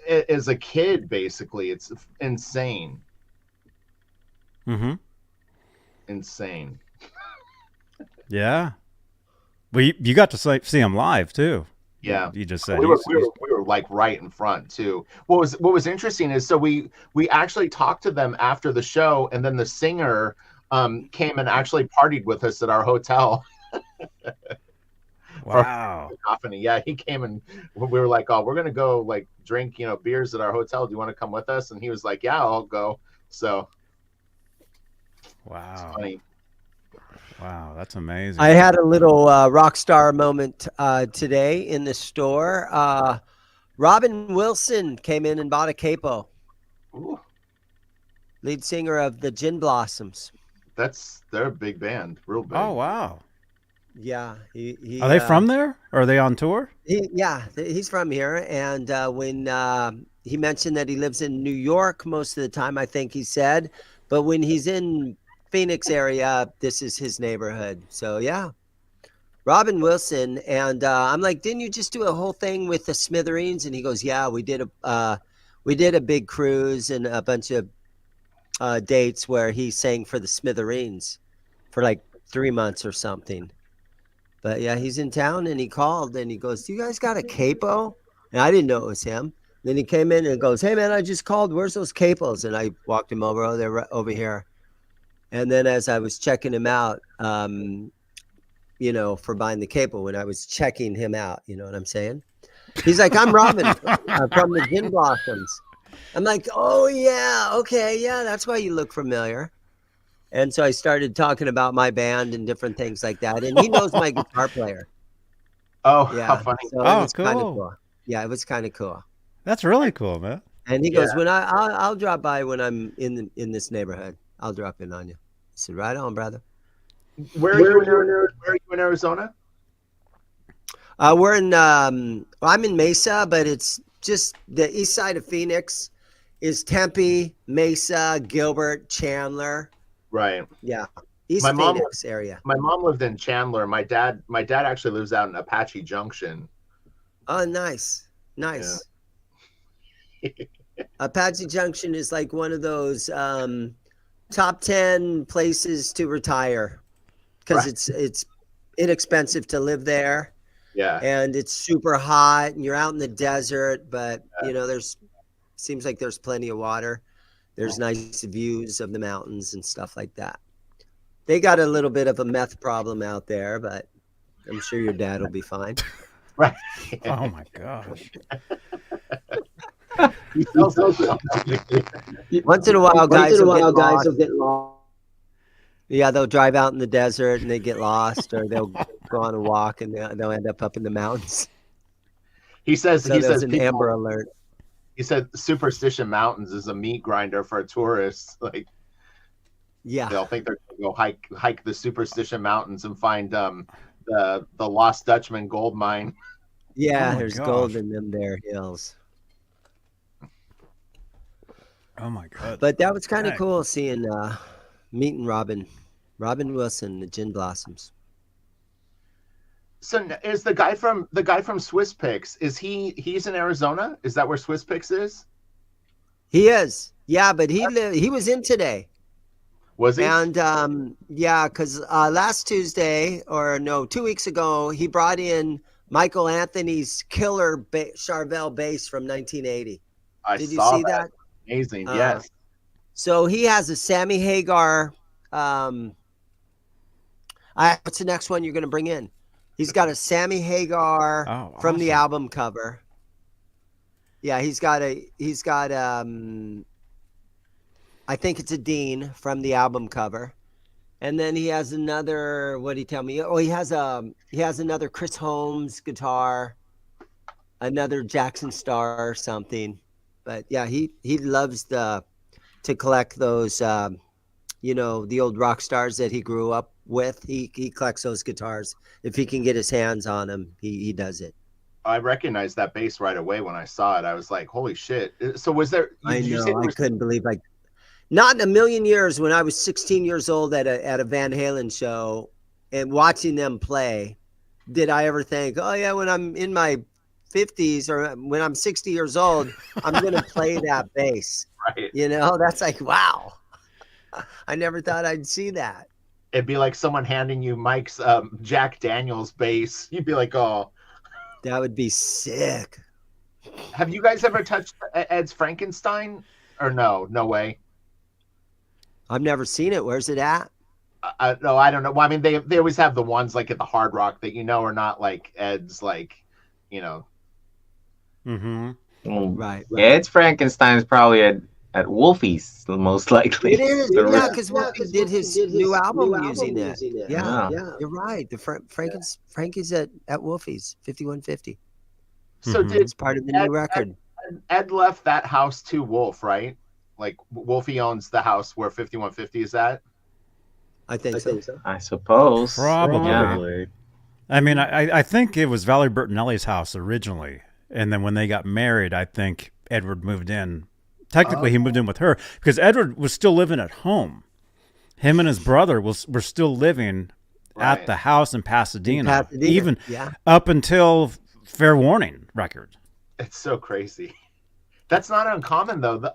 as a kid, basically. It's insane. Mm-hmm. Insane. Yeah. Well, you got to see him live, too. Yeah, you just said we were like right in front too. What was interesting is, so we actually talked to them after the show, and then the singer came and actually partied with us at our hotel. Wow. Yeah, he came and we were like, oh, we're gonna go like drink beers at our hotel. Do you want to come with us? And he was like, yeah, I'll go. So wow, it's funny. Wow, that's amazing. I had a little rock star moment today in the store. Robin Wilson came in and bought a capo. Ooh. Lead singer of the Gin Blossoms. They're a big band, real big. Oh wow. Yeah, he are they from there? Or are they on tour? He's from here. And when he mentioned that he lives in New York most of the time, I think he said, but when he's in Phoenix area, this is his neighborhood. So yeah, Robin Wilson. And I'm like, didn't you just do a whole thing with the Smithereens? And he goes, yeah, we did a big cruise and a bunch of dates where he sang for the Smithereens for like 3 months or something. But yeah, he's in town, and he called and he goes, do you guys got a capo? And I didn't know it was him. Then he came in and goes, hey man, I just called, where's those capos? And I walked him over, they're over here. And then as I was checking him out, for buying the capo, when I was checking him out, you know what I'm saying? He's like, I'm Robin from the Gin Blossoms. I'm like, oh, yeah, okay, yeah, that's why you look familiar. And so I started talking about my band and different things like that. And he knows my guitar player. Oh, yeah. How funny. So oh, it was cool. Kind of cool. Yeah, it was kind of cool. That's really cool, man. And he goes, when I'll drop by when I'm in this neighborhood. I'll drop in on you. I said, right on, brother. Where are you in Arizona? We're in I'm in Mesa, but it's just the east side of Phoenix is Tempe, Mesa, Gilbert, Chandler. Right. Yeah. East Phoenix area. My mom lived in Chandler. My dad actually lives out in Apache Junction. Oh, nice. Nice. Yeah. Apache Junction is like one of those top 10 places to retire because Right. it's inexpensive to live there. Yeah. And it's super hot and you're out in the desert, but you know, seems like there's plenty of water. There's nice views of the mountains and stuff like that. They got a little bit of a meth problem out there, but I'm sure your dad will be fine. Right. Oh my gosh. Once in a while, guys will get lost. Yeah, they'll drive out in the desert and they get lost, or they'll go on a walk and they'll end up in the mountains. He says So he there's says an people, Amber Alert. he said Superstition Mountains is a meat grinder for tourists. Like Yeah, they'll think they're gonna go hike the Superstition Mountains and find the Lost Dutchman gold mine. yeah. Oh my There's gosh. gold in them there hills. Oh my god. But that was kind of Dang. cool seeing meeting Robin Wilson, the Gin Blossoms. So is the guy from Swiss Picks, he's in Arizona? Is that where Swiss Picks is? He is, yeah, but he was in today. Was he? And yeah, because last Tuesday, or no, 2 weeks ago, he brought in Michael Anthony's killer Charvel bass from 1980. Did you saw see that? Amazing, yes. So he has a Sammy Hagar. What's the next one you're going to bring in? He's got a Sammy Hagar from the album cover. Yeah, he's got I think it's a Deane from the album cover. And then he has another, what did he tell me? Oh, he has another Chris Holmes guitar, another Jackson Star or something. But yeah, he loves to collect those you know, the old rock stars that he grew up with. He collects those guitars. If he can get his hands on them, he does it. I recognized that bass right away when I saw it. I was like, holy shit. So was there I couldn't believe, like, not in a million years, when I was 16 years old at a Van Halen show and watching them play, did I ever think, oh yeah, when I'm in my 50s or when I'm 60 years old, I'm going to play that bass. Right. You know, that's like, wow. I never thought I'd see that. It'd be like someone handing you Mike's Jack Daniels bass. You'd be like, oh. That would be sick. Have you guys ever touched Ed's Frankenstein? Or no way? I've never seen it. Where's it at? No, I don't know. Well, I mean, they always have the ones like at the Hard Rock that you know are not like Ed's, like, you know. Mm-hmm. Right. Ed's Frankenstein is probably at Wolfie's, most likely. It is, yeah, because Wolfie did his new album using it. Yeah, you're right. The Frankie's at Wolfie's 5150. So It's part of the new record. Ed left that house to Wolf, right? Like Wolfie owns the house where 5150 is at. I think so. I suppose. Probably. Yeah. I mean, I think it was Valerie Bertinelli's house originally, and then when they got married, I think Edward moved in. Technically, he moved in with her because Edward was still living at home. Him and his brother were still living at the house in Pasadena, even up until Fair Warning record. It's so crazy. That's not uncommon, though.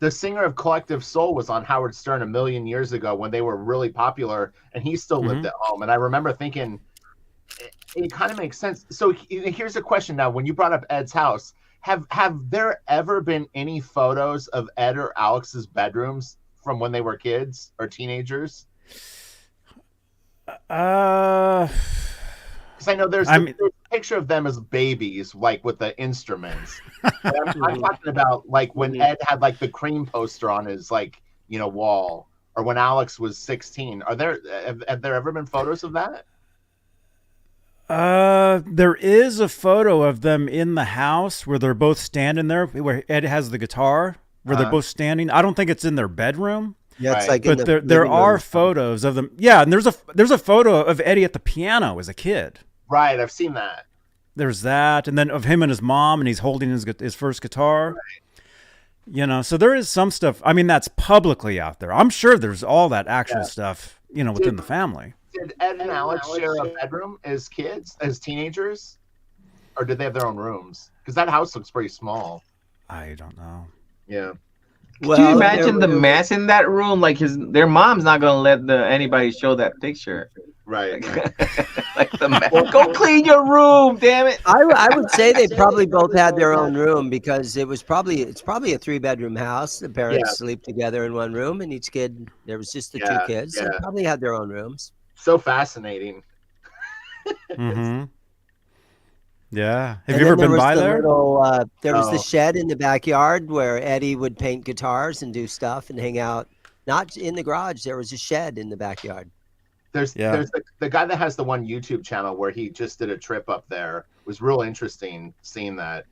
The singer of Collective Soul was on Howard Stern a million years ago when they were really popular, and he still lived at home. And I remember thinking, it kind of makes sense. So here's a question now. When you brought up Ed's house, have there ever been any photos of Ed or Alex's bedrooms from when they were kids or teenagers? Because I know there's a picture of them as babies, like with the instruments. I'm talking about like when Ed had like the Cream poster on his like, you know, wall, or when Alex was 16. Have there ever been photos of that? There is a photo of them in the house where they're both standing there, where Ed has the guitar, where they're both standing. I don't think it's in their bedroom. Yeah, it's like, but there are photos of them. Yeah, and there's a photo of Eddie at the piano as a kid. Right, I've seen that. There's that, and then of him and his mom, and he's holding his first guitar. Right. You know, so there is some stuff. I mean, that's publicly out there. I'm sure there's all that actual stuff, you know, within the family. Did Ed and Alex share a bedroom as kids, as teenagers? Or did they have their own rooms? Because that house looks pretty small. I don't know. Yeah. Could you imagine the mess in that room? Like their mom's not gonna let anybody show that picture. Right. Like the mess. Go clean your room, damn it. I would say they probably both had their own room because it's probably a 3-bedroom house. The parents sleep together in one room, and each kid there was just the 2 kids. So they probably had their own rooms. So fascinating. Mm-hmm. Yeah. Have you ever been by there? There was the shed in the backyard where Eddie would paint guitars and do stuff and hang out. Not in the garage. There was a shed in the backyard. There's the guy that has the one YouTube channel where he just did a trip up there. It was real interesting seeing that.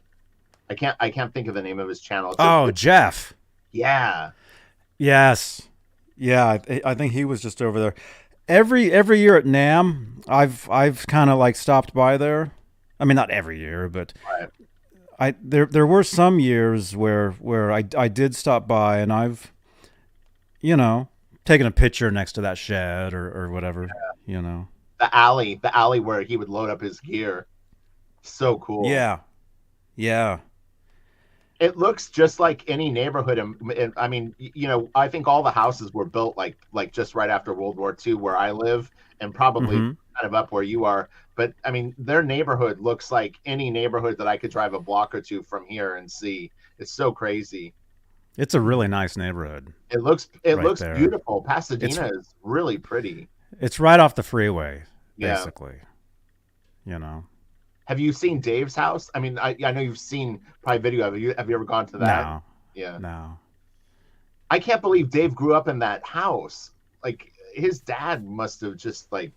I can't think of the name of his channel. Jeff. Yeah. Yes. Yeah, I think he was just over there. Every year at NAMM, I've kind of like stopped by there. I mean, not every year, but there were some years where I did stop by, and I've, taken a picture next to that shed or whatever, The alley where he would load up his gear. So cool. Yeah. Yeah. It looks just like any neighborhood. And I mean, I think all the houses were built like just right after World War II where I live, and probably kind of up where you are. But I mean, their neighborhood looks like any neighborhood that I could drive a block or two from here and see. It's so crazy. It's a really nice neighborhood. It looks there. beautiful. Pasadena is really pretty. It's right off the freeway, basically. Have you seen Dave's house? I mean, I know you've seen probably video. Have you ever gone to that? No. Yeah. No. I can't believe Dave grew up in that house. Like his dad must have just like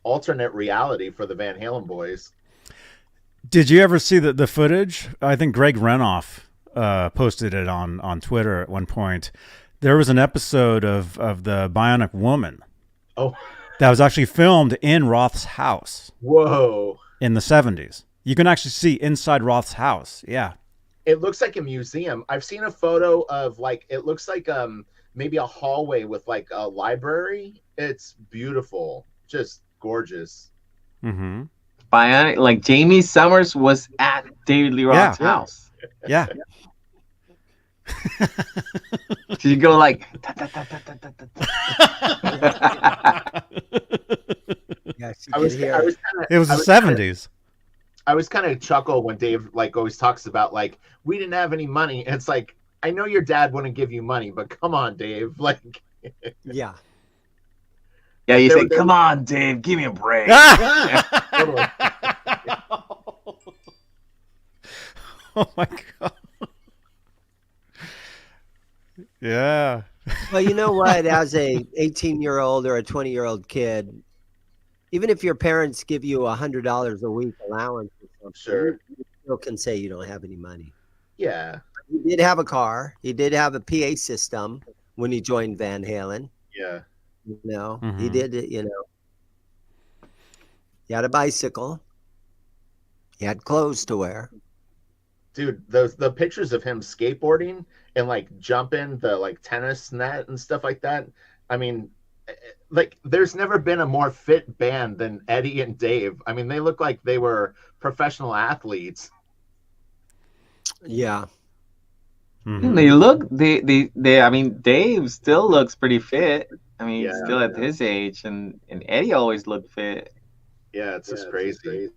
alternate reality for the Van Halen boys. Did you ever see the footage? I think Greg Renoff posted it on Twitter at one point. There was an episode of the Bionic Woman. Oh. That was actually filmed in Roth's house. Whoa. In the 70s. You can actually see inside Roth's house. Yeah. It looks like a museum. I've seen a photo of it looks like maybe a hallway with like a library. It's beautiful. Just gorgeous. Mm-hmm. Bionic, like Jamie Summers was at David Lee Roth's house. Yeah. So you go like it was the 70s. I was kind of chuckle when Dave always talks about we didn't have any money. And it's like, I know your dad wouldn't give you money, but come on, Dave. Yeah. Yeah, you say, come on, Dave, give me a break. Oh my God. Yeah. Well, you know what? As a 18-year-old or a 20-year-old kid, even if your parents give you $100 a week allowance or something, sure, you still can say you don't have any money. Yeah. He did have a car. He did have a PA system when he joined Van Halen. Yeah. He did it, He had a bicycle. He had clothes to wear. Dude, the pictures of him skateboarding and jumping the tennis net and stuff like that. I mean, there's never been a more fit band than Eddie and Dave. I mean, they look like they were professional athletes. Yeah. Mm-hmm. They look they I mean, Dave still looks pretty fit. I mean, he's still at his age, and Eddie always looked fit. Yeah, it's just crazy.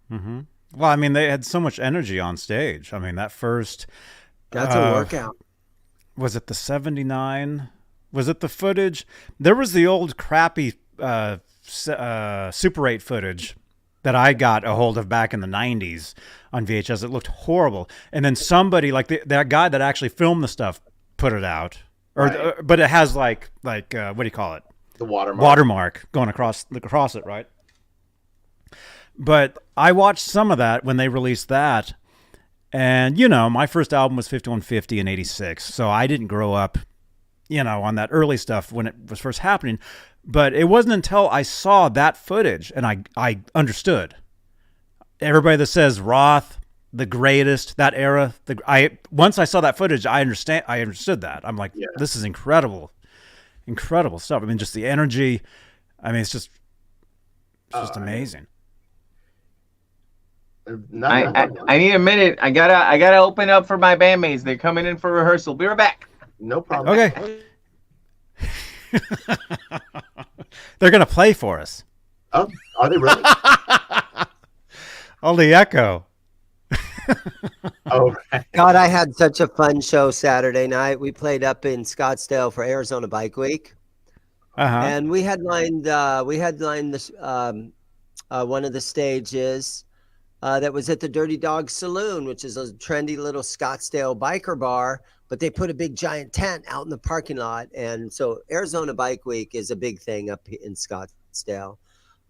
Mm-hmm. Well, I mean, they had so much energy on stage. I mean, that first... That's a workout. Was it the 79? Was it the footage? There was the old crappy Super 8 footage that I got a hold of back in the 90s on VHS. It looked horrible. And then somebody, that guy that actually filmed the stuff, put it out. But it has what do you call it? The watermark. Watermark going across it, right? But I watched some of that when they released that. And, my first album was 5150 in 86. So I didn't grow up, on that early stuff when it was first happening. But it wasn't until I saw that footage and I understood. Everybody that says Roth, the greatest, that era, once I saw that footage, I understood that. I'm like, This is incredible stuff. I mean, just the energy. I mean, it's just amazing. I need a minute. I gotta open up for my bandmates. They're coming in for rehearsal. Be right back. No problem. Okay. They're gonna play for us. Oh, are they really? Oh, the echo. Oh, right. God, I had such a fun show Saturday night. We played up in Scottsdale for Arizona Bike Week, and we headlined this one of the stages that was at the Dirty Dog Saloon, which is a trendy little Scottsdale biker bar. But they put a big giant tent out in the parking lot, and so Arizona Bike Week is a big thing up in Scottsdale.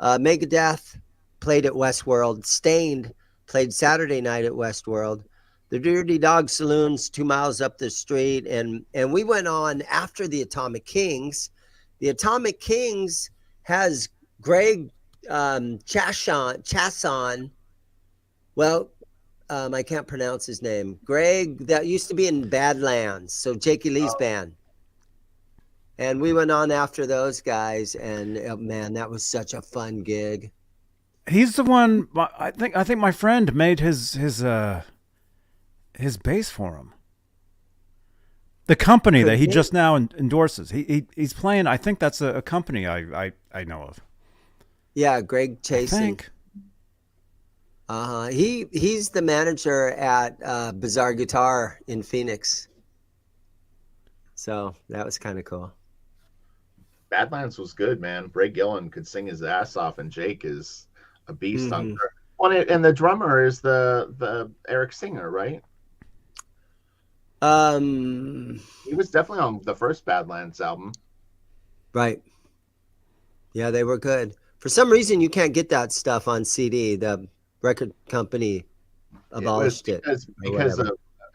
Megadeth played at Westworld. Stained played Saturday night at Westworld. The Dirty Dog Saloon's 2 miles up the street, and we went on after the Atomic Kings. The Atomic Kings has Greg Chasson. Well, I can't pronounce his name. Greg, that used to be in Badlands, so Jakey Lee's band. And we went on after those guys, and man, that was such a fun gig. He's the one. I think my friend made his bass for him. The company that he just now endorses. He's playing. I think that's a company I know of. Yeah, Greg Chasen. He's the manager at Bizarre Guitar in Phoenix. So that was kind of cool. Badlands was good, man. Bray Gillen could sing his ass off, and Jake is a beast on guitar. Well, and the drummer is the Eric Singer, right? He was definitely on the first Badlands album. Right. Yeah, they were good. For some reason, you can't get that stuff on CD. The record company abolished it. It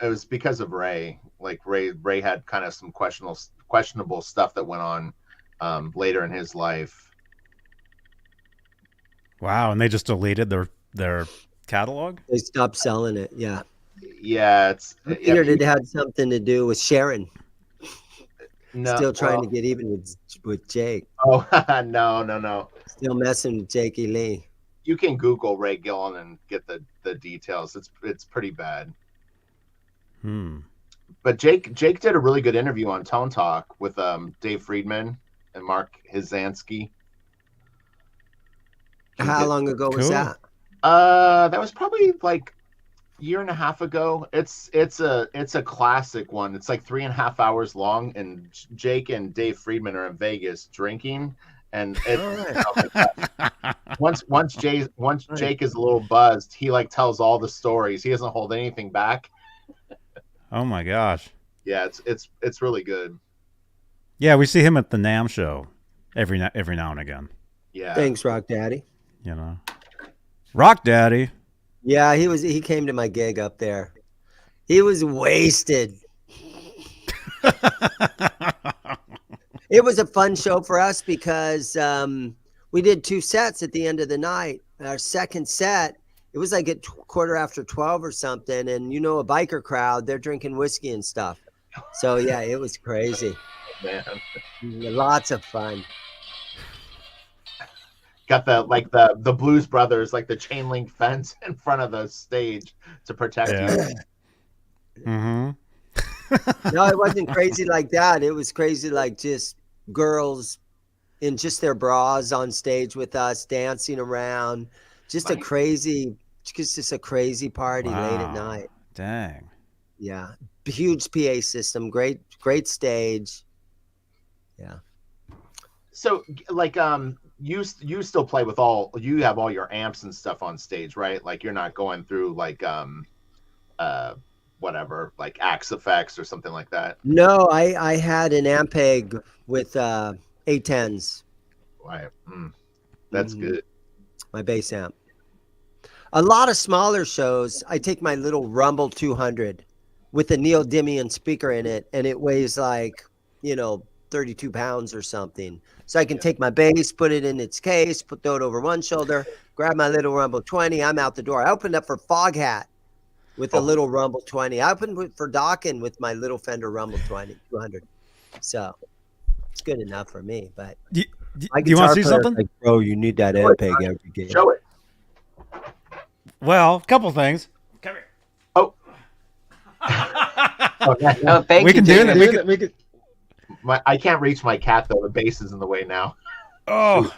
was because of Ray. Like Ray had kind of some questionable stuff that went on later in his life. Wow, and they just deleted their catalog? They stopped selling it, yeah. Yeah, I figured it had something to do with Sharon. Still trying to get even with Jake. Oh, no. Still messing with Jakey Lee. You can Google Ray Gillen and get the details. It's pretty bad. But Jake did a really good interview on Tone Talk with Dave Friedman and Mark Hizansky. How long ago was that? That was probably like a year and a half ago. It's a classic one. It's like 3.5 hours long, and Jake and Dave Friedman are in Vegas drinking. And once Jake is a little buzzed, he like tells all the stories. He doesn't hold anything back. Oh my gosh! Yeah, it's really good. Yeah, we see him at the NAMM show every now and again. Yeah. Thanks, Rock Daddy. You know, Rock Daddy. Yeah, he came to my gig up there. He was wasted. It was a fun show for us because we did 2 sets at the end of the night. Our second set, it was like at 12:15 or something. And you know, a biker crowd, they're drinking whiskey and stuff. So yeah, it was crazy. Man. Lots of fun. Got the Blues Brothers, like the chain link fence in front of the stage to protect you. Mm-hmm. No, it wasn't crazy like that. It was crazy like just girls in just their bras on stage with us, dancing around. Just a crazy party late at night. Dang. Yeah. Huge PA system, great stage. Yeah. So like you still play with you have all your amps and stuff on stage, right? Like you're not going through like whatever, like Axe Effects or something like that. No, I had an Ampeg with A10s. Right. That's good. My bass amp. A lot of smaller shows, I take my little Rumble 200 with a neodymium speaker in it, and it weighs like, 32 pounds or something. So I can take my bass, put it in its case, throw it over one shoulder, grab my little Rumble 20, I'm out the door. I opened up for Foghat with a little Rumble 20. I opened for Dawkins with my little Fender Rumble 200. So it's good enough for me. But do you want to see something? Like, bro, you need that Ampeg every game. Show it. Well, a couple things. Come here. Oh. No, thank We you. can do Jason. that. We could. I can't reach my cat though. The base is in the way now. Oh,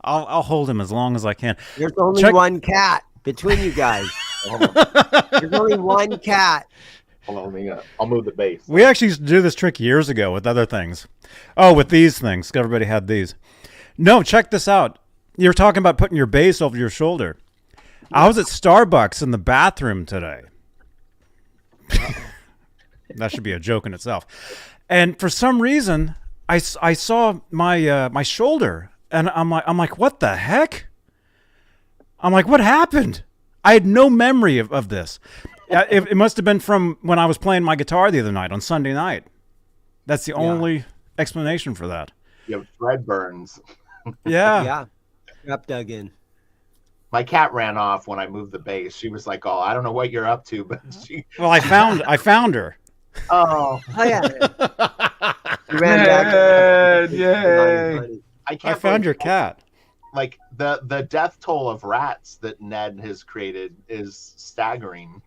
I'll hold him as long as I can. There's only Check- one cat between you guys. There's only one cat. Hold on, let me. I'll move the base. We actually used to do this trick years ago with other things. Oh, with these things. Everybody had these. No, check this out. You're talking about putting your bass over your shoulder. I was at Starbucks in the bathroom today. That should be a joke in itself. And for some reason, I saw my shoulder, and I'm like, what the heck? I'm like, what happened? I had no memory of this. It must have been from when I was playing my guitar the other night on Sunday night. That's the only explanation for that. You have thread burns. Yeah. Yeah. Up dug in. My cat ran off when I moved the base. She was like, "Oh, I don't know what you're up to," but she. Well, I found her. Oh. Oh yeah. You ran back. Yay. I found your cat. Like the death toll of rats that Ned has created is staggering.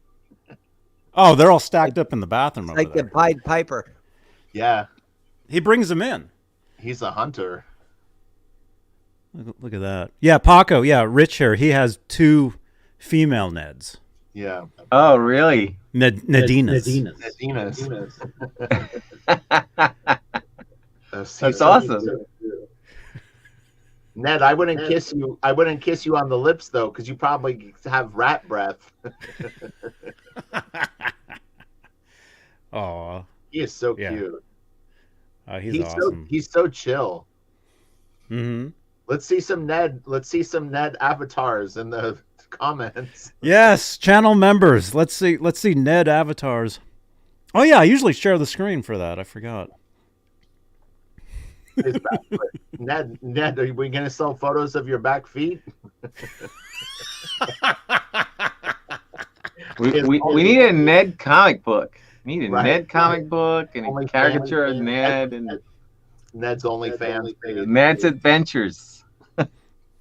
Oh, they're all stacked up in the bathroom over Like the there. Pied Piper. Yeah, He brings them in. he's a hunter. Look at that. Yeah, Paco. Yeah, Rich here. He has 2 female Neds. Yeah, Oh, really? Nadinas. Nadinas. That's awesome. Ned, I wouldn't kiss you. I wouldn't kiss you on the lips though, because you probably have rat breath. Oh, He is so Yeah. cute. he's awesome. So he's so chill. Mm-hmm. Let's see some Ned. Let's see some Ned avatars in the comments. Yes, channel members. Let's see Ned avatars. Oh yeah, I usually share the screen for that. I forgot. His back foot. Ned, are we going to sell photos of your back feet? We need a Ned comic book. We need a Right. Ned comic book and Only a caricature of fans. Ned and Ned's OnlyFans page. Ned's Adventures.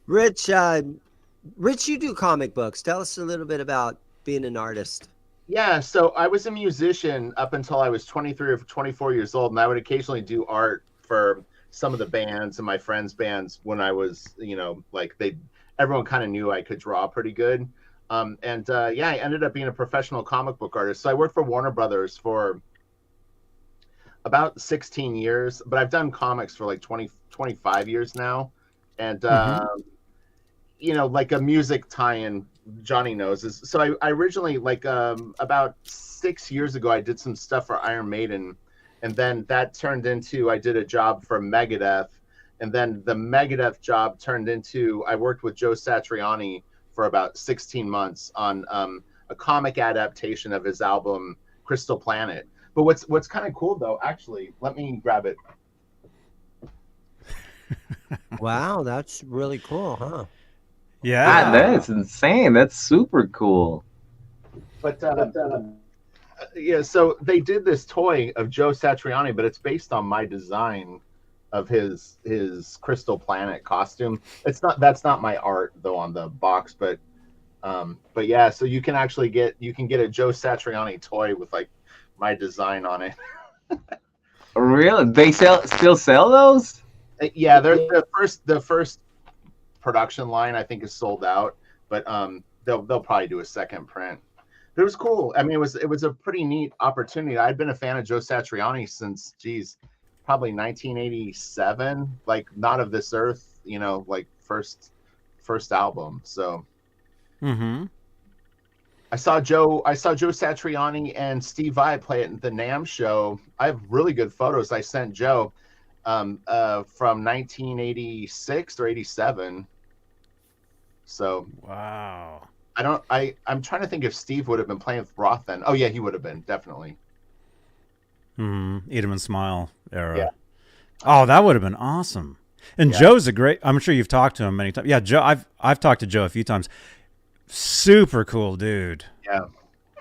Rich, Rich, you do comic books. Tell us a little bit about being an artist. Yeah, so I was a musician up until I was 23 or 24 years old, and I would occasionally do art for some of the bands and my friends' bands when I was, like everyone kind of knew I could draw pretty good. I ended up being a professional comic book artist. So I worked for Warner Brothers for about 16 years, but I've done comics for like 25 years now. And, like a music tie-in, Johnny knows. So I originally, about 6 years ago, I did some stuff for Iron Maiden. And then that turned into, I did a job for Megadeth. And then the Megadeth job turned into, I worked with Joe Satriani for about 16 months on a comic adaptation of his album Crystal Planet. But what's kind of cool though, actually, let me grab it. Wow, that's really cool, huh? Yeah. That is insane. That's super cool. But so they did this toy of Joe Satriani, but it's based on my design of his Crystal Planet costume. That's not my art though on the box, but yeah, so you can actually get a Joe Satriani toy with like my design on it. Really? They still sell those? Yeah, they're the first production line I think is sold out, but they'll probably do a second print. But it was cool. I mean, it was a pretty neat opportunity. I'd been a fan of Joe Satriani since probably 1987, like Not of This Earth, like first album. So I saw Joe Satriani and Steve Vai play at the NAMM show. I have really good photos I sent Joe from 1986 or 87. So Wow. I'm trying to think if Steve would have been playing with Roth then. Oh yeah, he would have been, definitely. Eat 'em and Smile era. Yeah. Oh, that would have been awesome. And Joe's I'm sure you've talked to him many times. Yeah, Joe, I've talked to Joe a few times. Super cool dude. Yeah.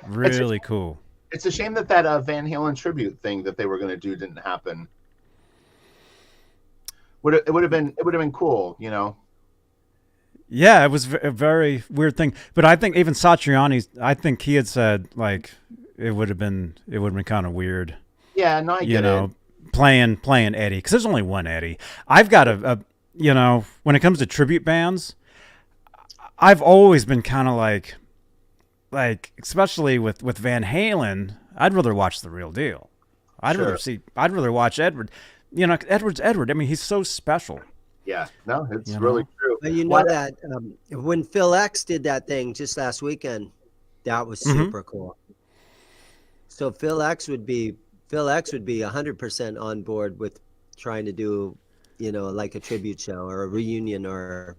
Really cool. It's a shame that Van Halen tribute thing that they were going to do didn't happen. It would have been cool, Yeah, it was a very weird thing. But I think even Satriani, I think he had said like it would have been kind of weird. Yeah, no, I get it. Playing Eddie, because there's only one Eddie. I've got a when it comes to tribute bands, I've always been kind of like especially with Van Halen, I'd rather watch the real deal. I'd rather watch Edward. Edward's Edward. I mean, he's so special. Yeah, no, it's really true. But you know that when Phil X did that thing just last weekend, that was super cool. So Phil X would be 100% on board with trying to do, like a tribute show or a reunion or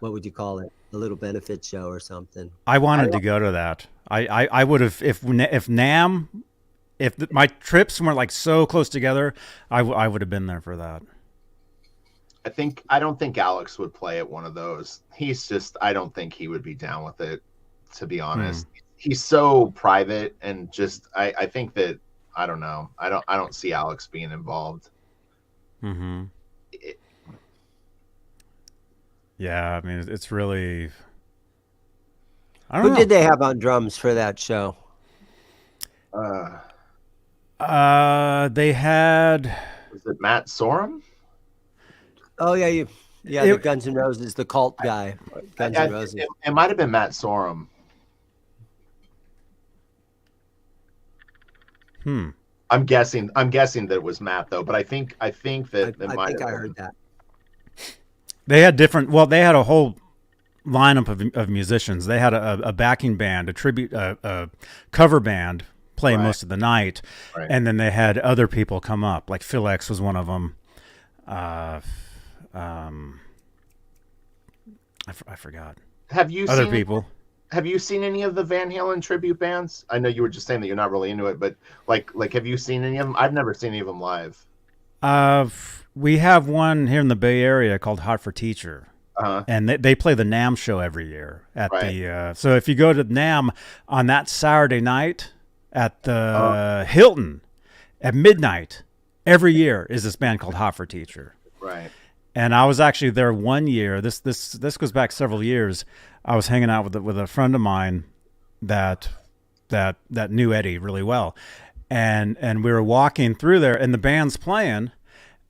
what would you call it? A little benefit show or something. I wanted to go to that. I would have if my trips weren't like so close together, I would have been there for that. I don't think Alex would play at one of those. I don't think he would be down with it, to be honest. He's so private and just, I think that, I don't know. I don't see Alex being involved. Mm-hmm. Yeah, I mean, it's really, I don't know. Who did they have on drums for that show? They had. Was it Matt Sorum? Oh yeah, the Guns N' Roses, the cult guy. Guns N' Roses. It might have been Matt Sorum. I'm guessing that it was Matt though, but I think that I heard that. They had they had a whole lineup of musicians. They had a backing band, a tribute, a cover band play most of the night, and then they had other people come up. Like Phil X was one of them. I forgot. Have you other seen people? Have you seen any of the Van Halen tribute bands? I know you were just saying that you're not really into it, but like have you seen any of them? I've never seen any of them live. We have one here in the Bay Area called Hot for Teacher. And they play the NAMM show every year at the so if you go to NAMM on that Saturday night at the Hilton at midnight every year is this band called Hot for Teacher. Right. And I was actually there one year. This goes back several years. I was hanging out with a friend of mine that knew Eddie really well, and we were walking through there, and the band's playing,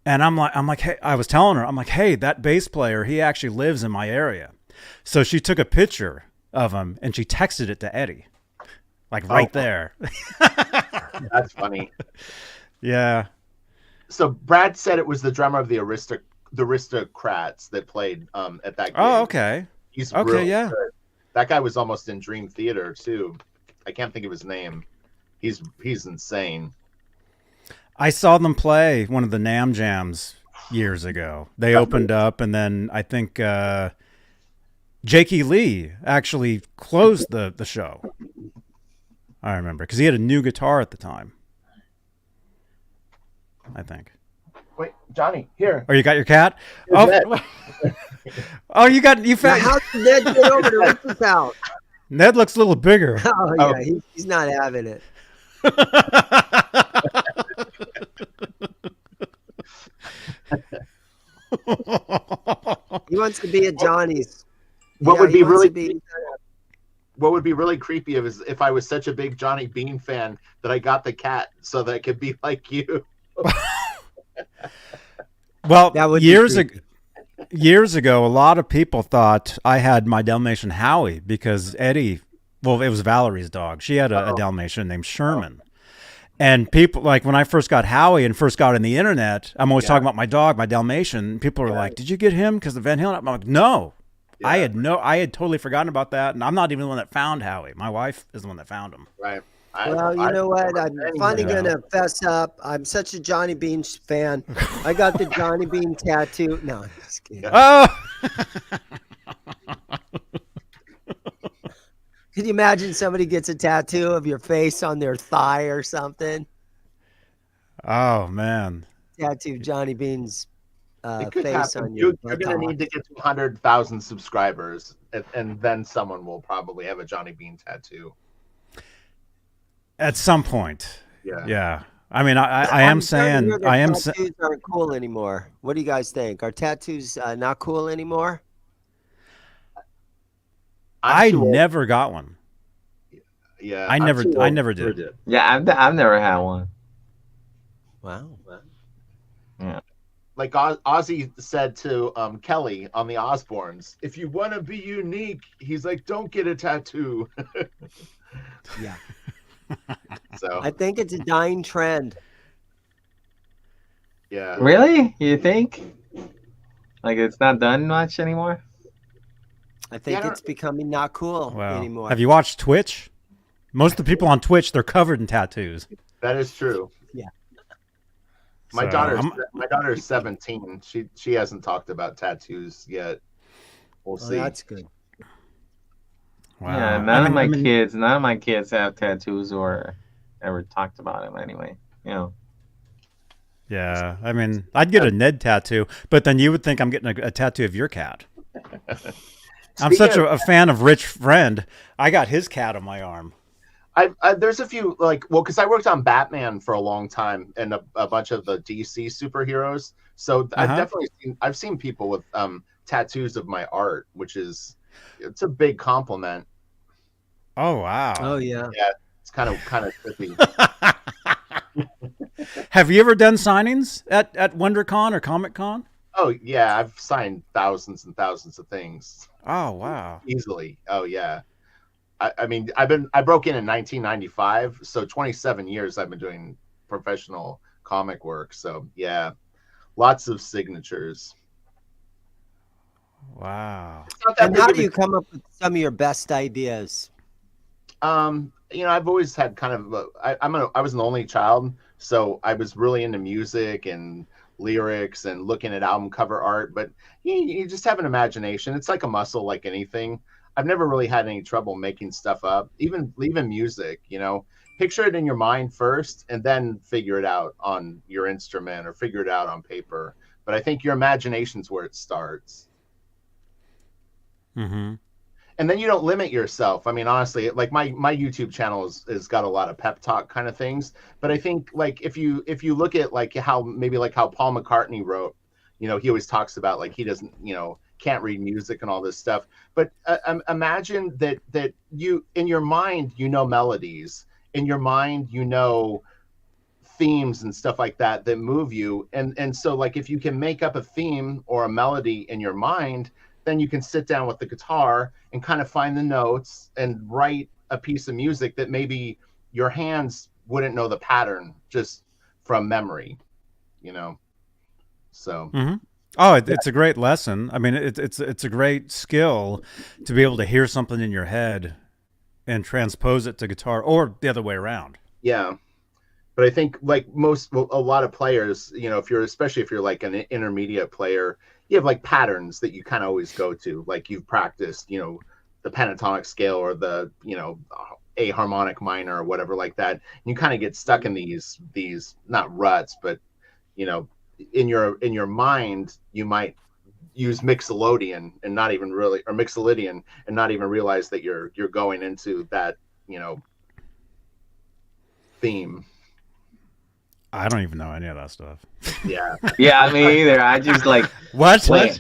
and I'm like, hey, I was telling her, I'm like, hey, that bass player, he actually lives in my area. So she took a picture of him and she texted it to Eddie, like right there. That's funny. Yeah. So Brad said it was the drummer of the Aristocrats that played at that gig. Oh, okay. He's okay, really yeah. good. That guy was almost in Dream Theater too. I can't think of his name. He's insane. I saw them play one of the NAMM jams years ago. They opened up, and then I think Jakey Lee actually closed the show. I remember because he had a new guitar at the time, I think. Wait, Johnny, here. Oh, you got your cat? Oh, you found. How did Ned get over to Richard's house? Ned looks a little bigger. Oh yeah, he's not having it. He wants to be at Johnny's. What would be really creepy is if I was such a big Johnny Beane fan that I got the cat so that I could be like you. Well, years ago, a lot of people thought I had my Dalmatian Howie because Eddie, well, it was Valerie's dog. She had a Dalmatian named Sherman. And people, like when I first got Howie and first got on the internet, I'm always talking about my dog, my Dalmatian. People are like, did you get him because of Van Halen? I'm like, no. Yeah. I had totally forgotten about that. And I'm not even the one that found Howie. My wife is the one that found him. Right. Well, you know what? I'm finally going to fess up. I'm such a Johnny Beane fan. I got the Johnny Beane tattoo. No, I'm just kidding. Oh! Could you imagine somebody gets a tattoo of your face on their thigh or something? Oh, man. Tattoo Johnny Beane's face happen. on your You're going to need to get to 100,000 subscribers, and then someone will probably have a Johnny Beane tattoo. At some point. Yeah. I mean, I am saying tattoos aren't cool anymore. What do you guys think? Are tattoos not cool anymore? I too old. never got one. Yeah, I I'm never too old. did. Yeah, I've never had one. Wow. Yeah. Like Ozzy said to Kelly on the Osbournes, if you want to be unique, he's like, don't get a tattoo. Yeah. So I think it's a dying trend. yeah. Really? You think? Like it's not done much anymore? I think Yeah, it's becoming not cool Wow. anymore. Have you watched Twitch? Most of the people on Twitch, they're covered in tattoos. That is true. Yeah. My So, daughter's 17. She hasn't talked about tattoos yet. We'll Oh, see. that's good. Wow. Yeah, none of my kids have tattoos or ever talked about them anyway. You know. Yeah, I mean, I'd get a Ned tattoo, but then you would think I'm getting a tattoo of your cat. I'm such a fan of Rich Friend. I got his cat on my arm. There's a few because I worked on Batman for a long time and a bunch of the DC superheroes. So I've seen people with tattoos of my art, which it's a big compliment. Oh wow. Oh yeah. Yeah, it's kind of trippy. Have you ever done signings at WonderCon or Comic Con? Oh yeah, I've signed thousands and thousands of things. Oh wow. Easily. Oh yeah. I mean, I broke in 1995, so 27 years I've been doing professional comic work. So yeah, lots of signatures. Wow. And how do you come up with some of your best ideas? I've always had kind of I was an only child, so I was really into music and lyrics and looking at album cover art. But you just have an imagination. It's like a muscle, like anything. I've never really had any trouble making stuff up, even music, picture it in your mind first and then figure it out on your instrument or figure it out on paper. But I think your imagination's where it starts. Mm-hmm. And then you don't limit yourself. I mean, honestly, like my YouTube channel has got a lot of pep talk kind of things. But I think like if you look at like how Paul McCartney wrote, he always talks about like he doesn't, can't read music and all this stuff. But imagine that you in your mind, melodies in your mind, themes and stuff like that move you. And so like if you can make up a theme or a melody in your mind, then you can sit down with the guitar and kind of find the notes and write a piece of music that maybe your hands wouldn't know the pattern just from memory, So. Mm-hmm. Oh, it's a great lesson. I mean, it's a great skill to be able to hear something in your head and transpose it to guitar, or the other way around. Yeah, but I think like a lot of players, especially if you're like an intermediate player, you have like patterns that you kind of always go to. Like you've practiced, the pentatonic scale or the a harmonic minor or whatever like that. And you kind of get stuck in these not ruts, but in your mind, you might use Mixolydian and not even realize that you're going into that, theme. I don't even know any of that stuff. Yeah. Yeah, me either. I just like what? You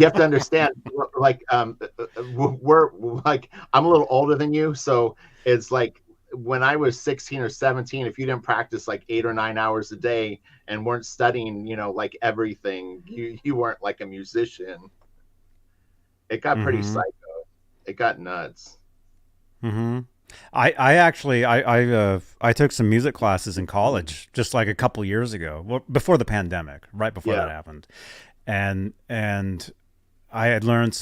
have to understand, like, we're like, I'm a little older than you, so it's like when I was 16 or 17, if you didn't practice like 8 or 9 hours a day and weren't studying, like everything, you weren't like a musician. It got pretty psycho. It got nuts. Mm-hmm. I actually took some music classes in college just like a couple years ago, well, before the pandemic, right before that happened, and I had learned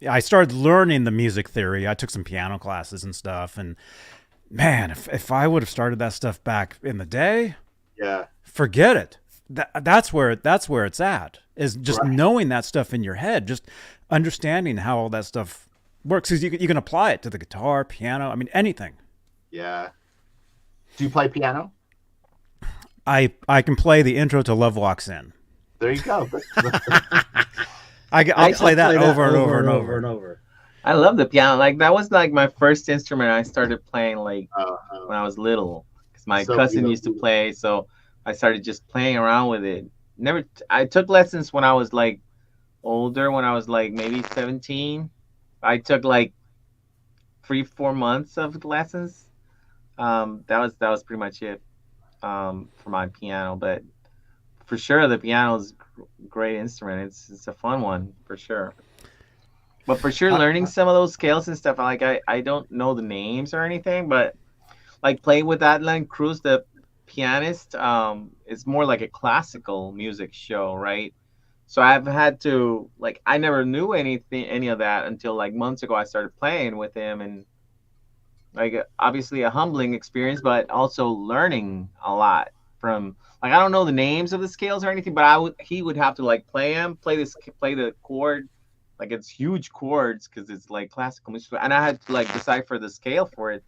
I started learning the music theory. I took some piano classes and stuff, and man, if I would have started that stuff back in the day, forget it. That's where it's at, is just knowing that stuff in your head, just understanding how all that stuff works, because you can apply it to the guitar, piano, I mean anything. Yeah. Do you play piano? I can play the intro to Love Walks In. There you go. I'll play that over and over and over. I love the piano. Like that was like my first instrument I started playing like when I was little, because my cousin used to play, so I started just playing around with it. I took lessons when I was like older, when I was like maybe 17, I took like 3-4 months of lessons. That was pretty much it for my piano. But for sure, the piano is a great instrument. It's a fun one for sure. But for sure, learning some of those scales and stuff, like I don't know the names or anything, but like playing with Halen Cruz, the pianist, it's more like a classical music show, right? So I've had to, like, I never knew any of that until like months ago. I started playing with him, and like obviously a humbling experience, but also learning a lot from, like, I don't know the names of the scales or anything, but he would have to like play the chord. Like, it's huge chords because it's like classical music, and I had to like decipher the scale for it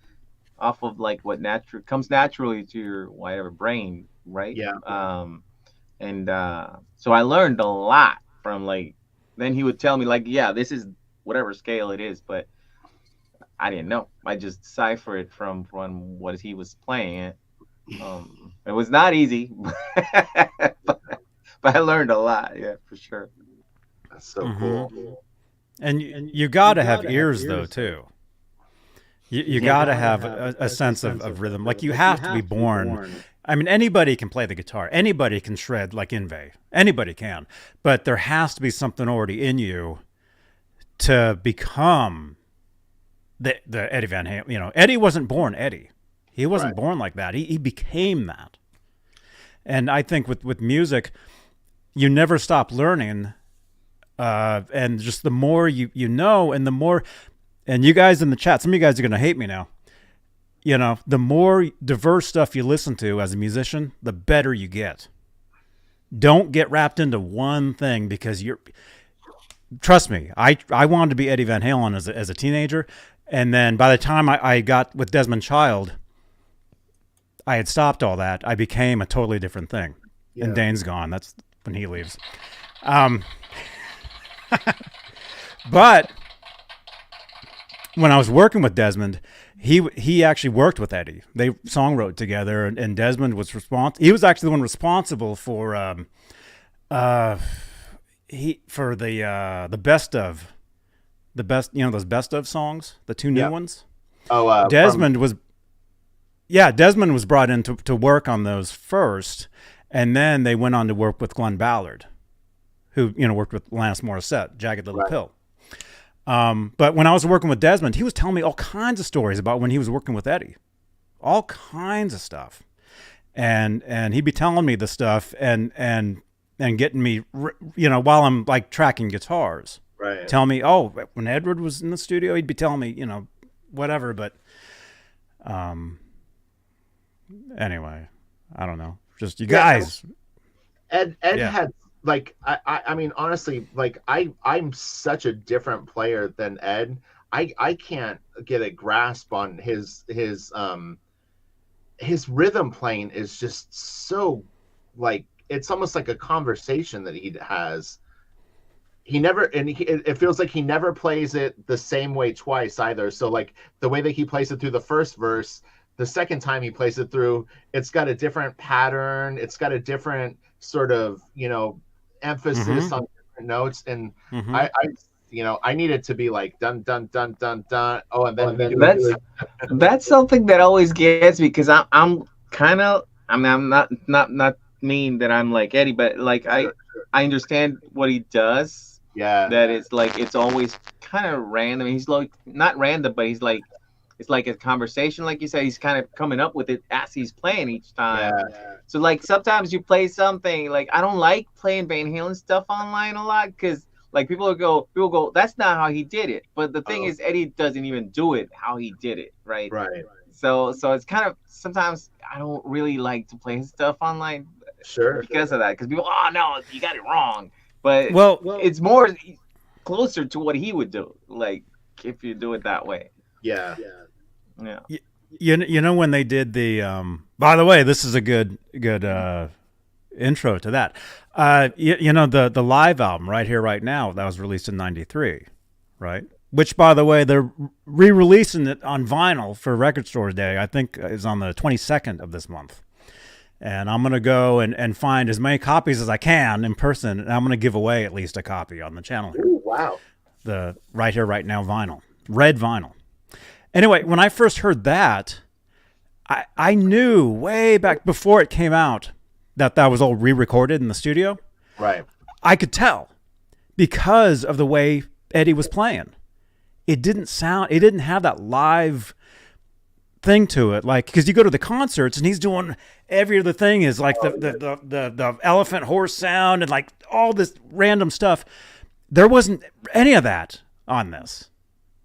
off of like what comes naturally to your whatever brain, right? Yeah. So I learned a lot from, like, then he would tell me like, yeah, this is whatever scale it is, but I didn't know. I just decipher it from what he was playing. It was not easy, but I learned a lot. Yeah, for sure. That's so cool. And you got to have ears, though, too. You got to have a sense of rhythm. Like, you have to be born. I mean, anybody can play the guitar. Anybody can shred like Yngwie. Anybody can. But there has to be something already in you to become the Eddie Van Halen. You know, Eddie wasn't born Eddie. He wasn't born like that. He became that. And I think with music, you never stop learning. And just the more you know, and the more, and you guys in the chat, some of you guys are going to hate me now. You know, the more diverse stuff you listen to as a musician, the better you get. Don't get wrapped into one thing, because trust me, I wanted to be Eddie Van Halen as a teenager. And then by the time I got with Desmond Child, I had stopped all that. I became a totally different thing. Yeah. And Dane's gone. That's when he leaves. But when I was working with Desmond, he actually worked with Eddie. They song wrote together, and Desmond was he was actually the one responsible for the best, you know, those best of songs, the two new ones. Desmond was brought in to work on those first, and then they went on to work with Glenn Ballard, who, you know, worked with Alanis Morissette, Jagged Little Pill. But when I was working with Desmond, he was telling me all kinds of stories about when he was working with Eddie, all kinds of stuff, and he'd be telling me the stuff and getting me, you know, while I'm like tracking guitars, right? Tell me, oh, when Edward was in the studio, he'd be telling me, you know, whatever. But anyway, I don't know. Just you guys. Ed had. Like, I mean, honestly, like, I'm such a different player than Ed. I can't get a grasp on his rhythm playing is just so, like, it's almost like a conversation that he has. It feels like he never plays it the same way twice either. So, like, the way that he plays it through the first verse, the second time he plays it through, it's got a different pattern. It's got a different sort of, you know, emphasis on different notes, and I need it to be like dun dun dun dun dun. Oh, and then that's something that always gets me, because I'm kind of, I mean, I'm not mean that I'm like Eddie, but like I understand what he does. Yeah, that it's like it's always kind of random. He's like not random, but he's like, it's like a conversation, like you said. He's kind of coming up with it as he's playing each time. Yeah. So, like, sometimes you play something, like, I don't like playing Van Halen stuff online a lot, because, like, people go, that's not how he did it. But the thing is, Eddie doesn't even do it how he did it, right? Right. So it's kind of, sometimes I don't really like to play his stuff online. Sure. Because of that. Because people, oh, no, you got it wrong. But well, it's more closer to what he would do, like, if you do it that way. Yeah. Yeah. You know when they did the by the way, this is a good intro to that. You know the live album Right Here Right Now that was released in '93, right? Which, by the way, they're re-releasing it on vinyl for Record Store Day. I think is on the 22nd of this month. And I'm going to go and find as many copies as I can in person, and I'm going to give away at least a copy on the channel here. Ooh, wow. The Right Here, Right Now vinyl. Red vinyl. Anyway, when I first heard that, I knew way back before it came out that was all re-recorded in the studio. Right. I could tell because of the way Eddie was playing. It didn't have that live thing to it, like, because you go to the concerts and he's doing every other thing is like the elephant horse sound and like all this random stuff. There wasn't any of that on this.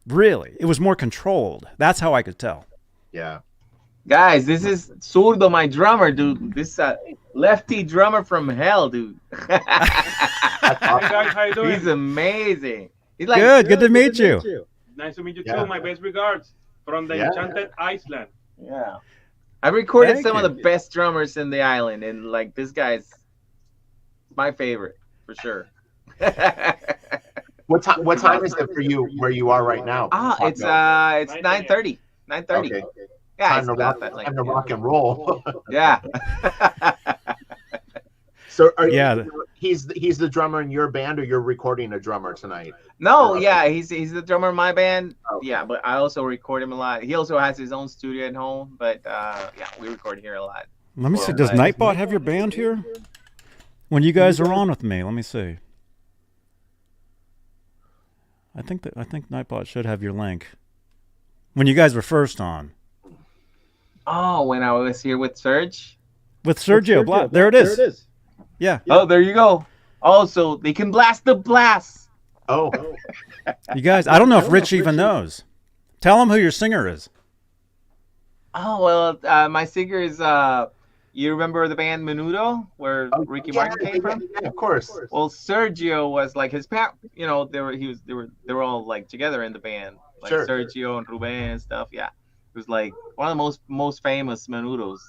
Really, it was more controlled. That's how I could tell. Yeah. Guys, this is Zurdo, my drummer, dude. This lefty drummer from hell, dude. Hey guys, how you doing? He's amazing. He's like, Good to meet you. Nice to meet you Yeah. too. My best regards from the Yeah. Enchanted Iceland. yeah. I recorded Thank some you. of the best drummers in the island, and like this guy's my favorite for sure. What time is it for you where you are right now? It's 9:30. 9:30. Okay. Yeah, Time it's to not rock, that late. time to rock and roll. Yeah. So Yeah. he's the drummer in your band, or you're recording a drummer tonight? No, yeah, he's the drummer in my band. Okay. Yeah, but I also record him a lot. He also has his own studio at home, but yeah, we record here a lot. Let me see. Well, Does nice. Nightbot have your band here? When you guys are on with me, let me see. I think Nightbot should have your link. When you guys were first on. Oh, when I was here with Serge. With Sergio Blatt. There it is. Yeah. Oh, there you go. Also, they can blast the blast. Oh, You guys, I don't know if Rich even knows. Tell him who your singer is. Oh, well, my singer is, you remember the band Menudo, where Ricky Martin came from? Yeah, of course. Well, Sergio was like his parent, you know, they were all like together in the band, like Sure. Sergio and Ruben and stuff. Yeah, it was like one of the most famous Menudos.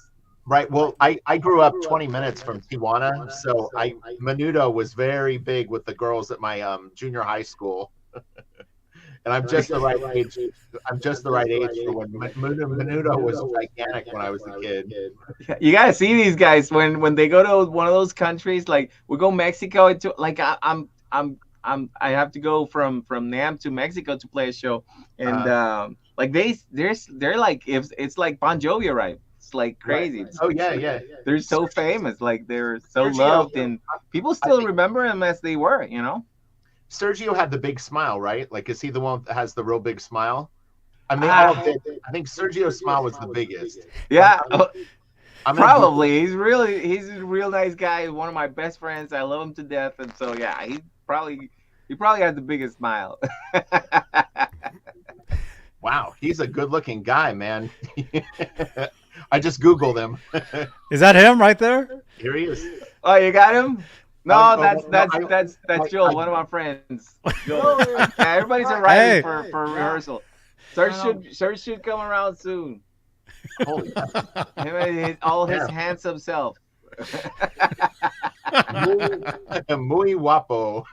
Right. Well, I grew up 20 minutes from Tijuana, so Menudo was very big with the girls at my junior high school. And I'm just the right age. I'm just the right age for when Menudo was gigantic when I was a kid. You gotta see these guys when they go to one of those countries. Like we go Mexico, into like I have to go from Nam to Mexico to play a show, and like they're like, if it's like Bon Jovi, right? It's like crazy. Right. Oh yeah. They're so famous, like they're so Sergio, loved, and people still think- remember them as they were, you know. Sergio had the big smile, right? Like, is he the one that has the real big smile? I mean, all did. I think Sergio's smile was the biggest. Yeah, I'm probably. He's a real nice guy. One of my best friends. I love him to death, and so yeah, he probably had the biggest smile. Wow, he's a good-looking guy, man. I just Googled him. Is that him right there? Here he is. Oh, you got him? No, no, that's Gill, one of my friends. Gill. Yeah, everybody's arriving for rehearsal. Serge should come around soon. Holy All his handsome self. muy guapo.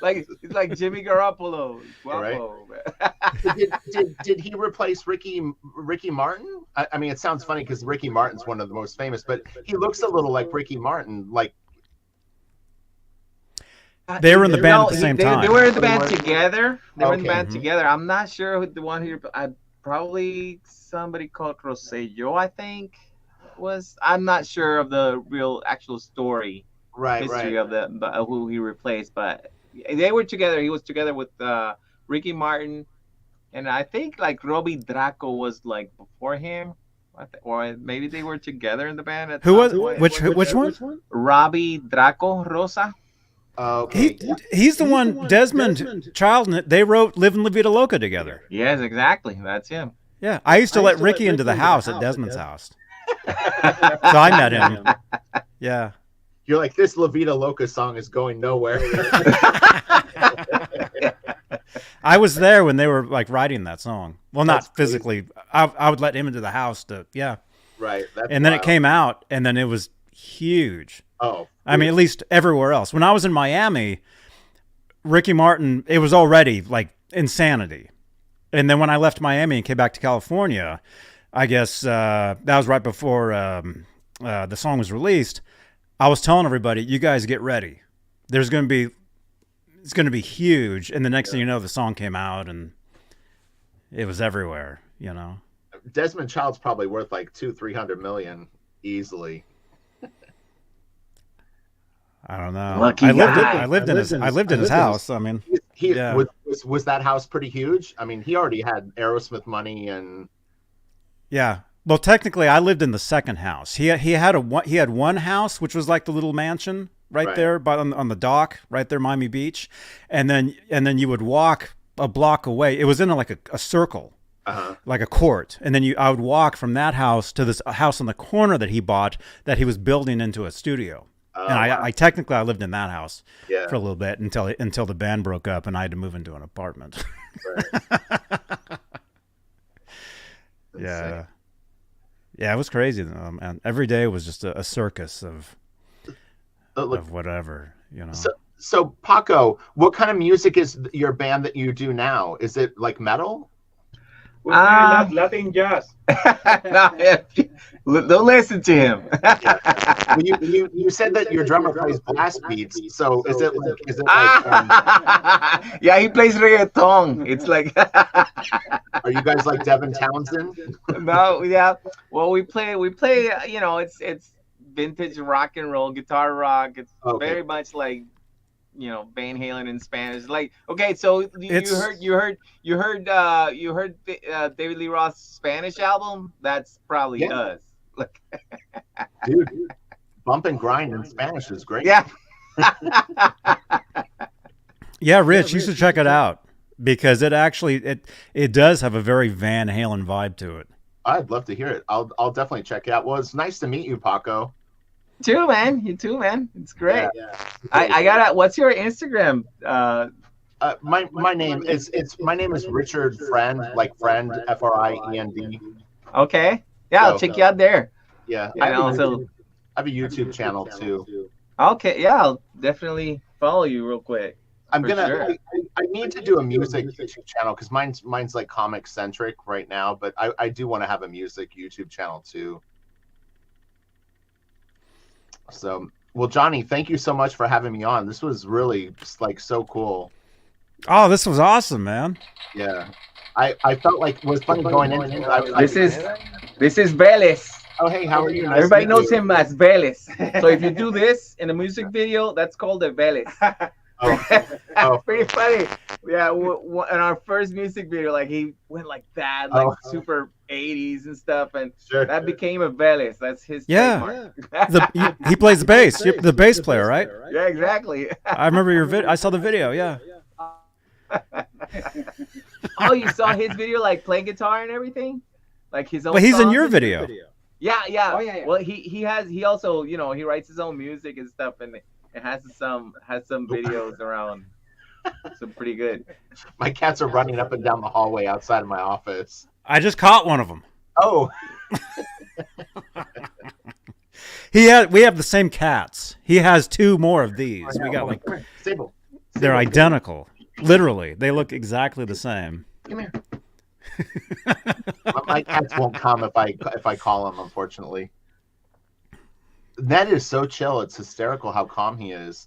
He's like Jimmy Garoppolo. Guapo. Did he replace Ricky Martin? I mean, it sounds funny because Ricky Martin's one of the most famous, but he looks a little like Ricky Martin. Like They were in the band at the same time. They were in the band together. They were in the Okay. band together. I'm not sure who the one who. Probably somebody called Rosello, I think. I'm not sure of the real actual story. History of who he replaced, but they were together. He was together with Ricky Martin, and I think like Robbie Draco was like before him, or maybe they were together in the band. At Who was some point. which one? Robbie Draco Rosa. Okay. He's the one. Desmond Child. They wrote "Live and La Vida Loca" together. Yes, exactly. That's him. Yeah, I used to let Ricky into the house at Desmond's house, so I met him. Yeah. You're like, this La Vida Loca song is going nowhere. I was there when they were like writing that song. Well, not physically. I would let him into the house to Right. That's and then wild. it came out, and then it was huge. Oh. I mean, at least everywhere else. When I was in Miami, Ricky Martin, it was already like insanity. And then when I left Miami and came back to California, I guess that was right before the song was released. I was telling everybody, you guys get ready. It's going to be huge. And the next thing you know, the song came out and it was everywhere, you know. Desmond Child's probably worth like 200-300 million easily. I don't know. Lucky I lived in his house. I mean, was that house pretty huge? I mean, he already had Aerosmith money and. Yeah. Well, technically, I lived in the second house. He had one house, which was like the little mansion right there, but on the dock, right there, Miami Beach, and then you would walk a block away. It was in like a circle, like a court, and then I would walk from that house to this house on the corner that he bought that he was building into a studio. And I technically I lived in that house for a little bit until the band broke up and I had to move into an apartment. Yeah. Yeah, it was crazy though, man. Every day was just a circus of whatever, you know. So Paco, what kind of music is your band that you do now? Is it like metal? Latin jazz. Don't listen to him. Well, you said that your drummer plays blast beats. So is it like yeah, he plays reggaeton. It's like are you guys like Devin Townsend? No, yeah. Well, we play. You know, it's vintage rock and roll, guitar rock. It's very much like, you know, Van Halen in Spanish. Like, okay, so you heard David Lee Roth's Spanish album? That's probably us. Look, dude, bump and grind in Spanish is great. Yeah. Yeah, Rich, you should check it out because it actually it does have a very Van Halen vibe to it. I'd love to hear it. I'll definitely check it out. Well, it's nice to meet you, Paco. You too, man. It's great. Yeah. I gotta. What's your Instagram? My name is Richard Friend, like friend, Friend. Okay. Yeah, I'll check you out there. Yeah. I have a YouTube channel too. Okay. Yeah, I'll definitely follow you real quick. I need to do a music YouTube channel because mine's like comic centric right now, but I do want to have a music YouTube channel too. So, well, Johnny, thank you so much for having me on. This was really like so cool. Oh, this was awesome, man. Yeah, I felt like it was funny going in. This is Vélez. Oh, hey, how are you? Nice Everybody knows him as Vélez. So if you do this in a music video, that's called a Vélez. Pretty funny. Yeah, in our first music video, like he went like that, like super 80s and stuff, and that became a Vélez. That's his trademark. He plays the bass. You're the bass player, right? Yeah, exactly. I remember your video. I saw the video. Yeah. Oh, you saw his video, like playing guitar and everything, like his own. Well, he's in your video. Yeah. Oh, yeah. Well, he also, you know, he writes his own music and stuff, and it has some videos around. So pretty good. My cats are running up and down the hallway outside of my office. I just caught one of them. Oh. We have the same cats. He has two more of these. We got like Sable. They're identical. Literally, they look exactly the same. Come here. My cats won't come if I call them, unfortunately. Ned is so chill. It's hysterical how calm he is.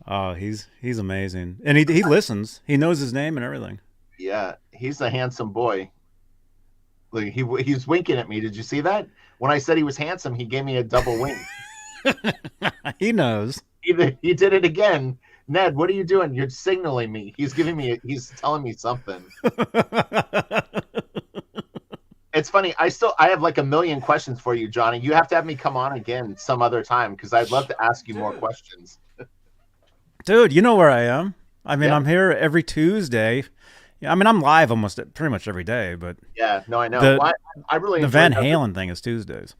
Oh, he's amazing, and he listens. He knows his name and everything. Yeah, he's a handsome boy. Like he's winking at me. Did you see that? When I said he was handsome, he gave me a double wink. He knows. He did it again. Ned, what are you doing? You're signaling me. He's telling me something. It's funny. I have like a million questions for you, Johnny. You have to have me come on again some other time because I'd love to ask you more questions. Dude, you know where I am. I mean, I'm here every Tuesday. Yeah, I mean, I'm live almost pretty much every day, but yeah, no, I know. I really the Van Halen thing is Tuesdays.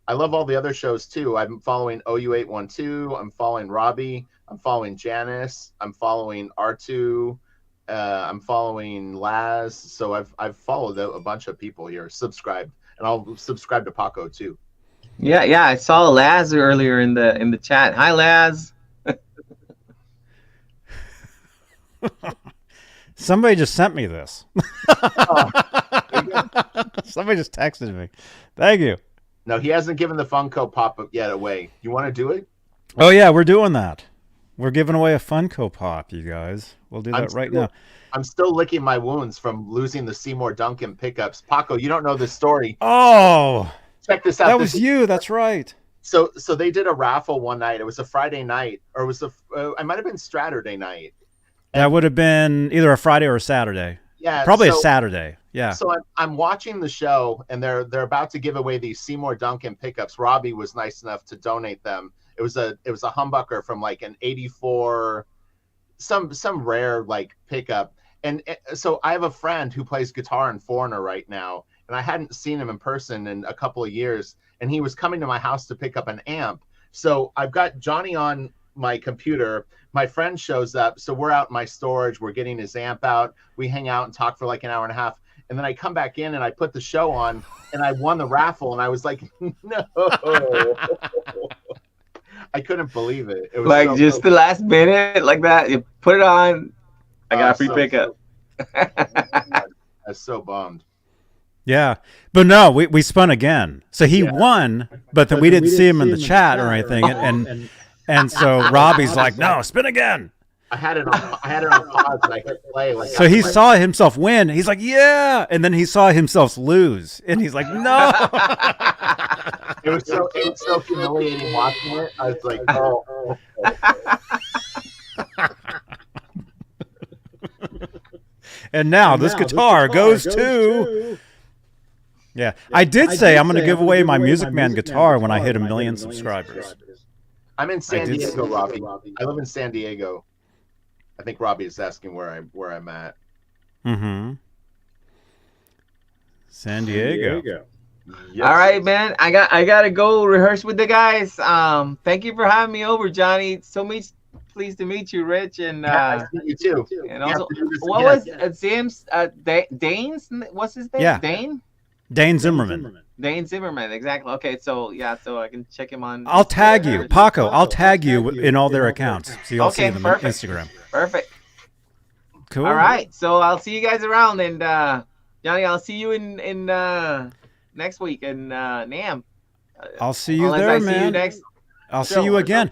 I love all the other shows too. I'm following OU812. I'm following Robbie. I'm following Janice. I'm following R2. I'm following Laz. So I've followed a bunch of people here, subscribed, and I'll subscribe to Paco too. Yeah. I saw Laz earlier in the chat. Hi, Laz. Somebody just sent me this. Somebody just texted me. Thank you. No, he hasn't given the Funko Pop yet away. You want to do it? Oh yeah, we're doing that. We're giving away a Funko Pop, you guys. We'll do that right now. I'm still licking my wounds from losing the Seymour Duncan pickups. Paco, you don't know this story. Oh, check this out. That was you. That's right. So they did a raffle one night. It was a Friday night, or it was I might have been Saturday night. That would have been either a Friday or a Saturday. Yeah, probably a Saturday. Yeah. So I'm watching the show, and they're about to give away these Seymour Duncan pickups. Robbie was nice enough to donate them. It was a humbucker from like an '84, some rare like pickup. And so I have a friend who plays guitar in Foreigner right now, and I hadn't seen him in person in a couple of years, and he was coming to my house to pick up an amp. So I've got Johnny on my computer. My friend shows up, so we're out in my storage. We're getting his amp out. We hang out and talk for like an hour and a half, and then I come back in and I put the show on, and I won the raffle, and I was like, no. I couldnn't believe it. It was like just the last minute, like that. You put it on. I got a free pickup. I was so bummed. Yeah, but no, we spun again. So he won, but then we didn't see him in the chat or anything, and so Robbie's like, "No, spin again." I had it on pause and I hit play. Like, so he saw himself win. He's like, "Yeah," and then he saw himself lose, and he's like, "No." It was so humiliating watching it. I was like, oh. And now this guitar goes to. Yeah, I did say I'm going to give away my Music Man guitar when I hit 1 million subscribers. I'm in San Diego, Robbie. I live in San Diego. I think Robbie is asking where I'm at. Mm-hmm. San Diego. Yes. All right, man. I gotta go rehearse with the guys. Thank you for having me over, Johnny. Pleased to meet you, Rich, and nice to meet you too. And also, what was Zimm's Dane's? What's his name? Yeah. Dane Zimmerman. Dane Zimmerman, exactly. Okay, so so I can check him on. I'll tag you, Paco. I'll tag you in all their accounts, so you'll see them on Instagram. Perfect. Cool. All right, so I'll see you guys around, and Johnny, I'll see you in next week in NAMM. I'll see you there, man. I'll see you again.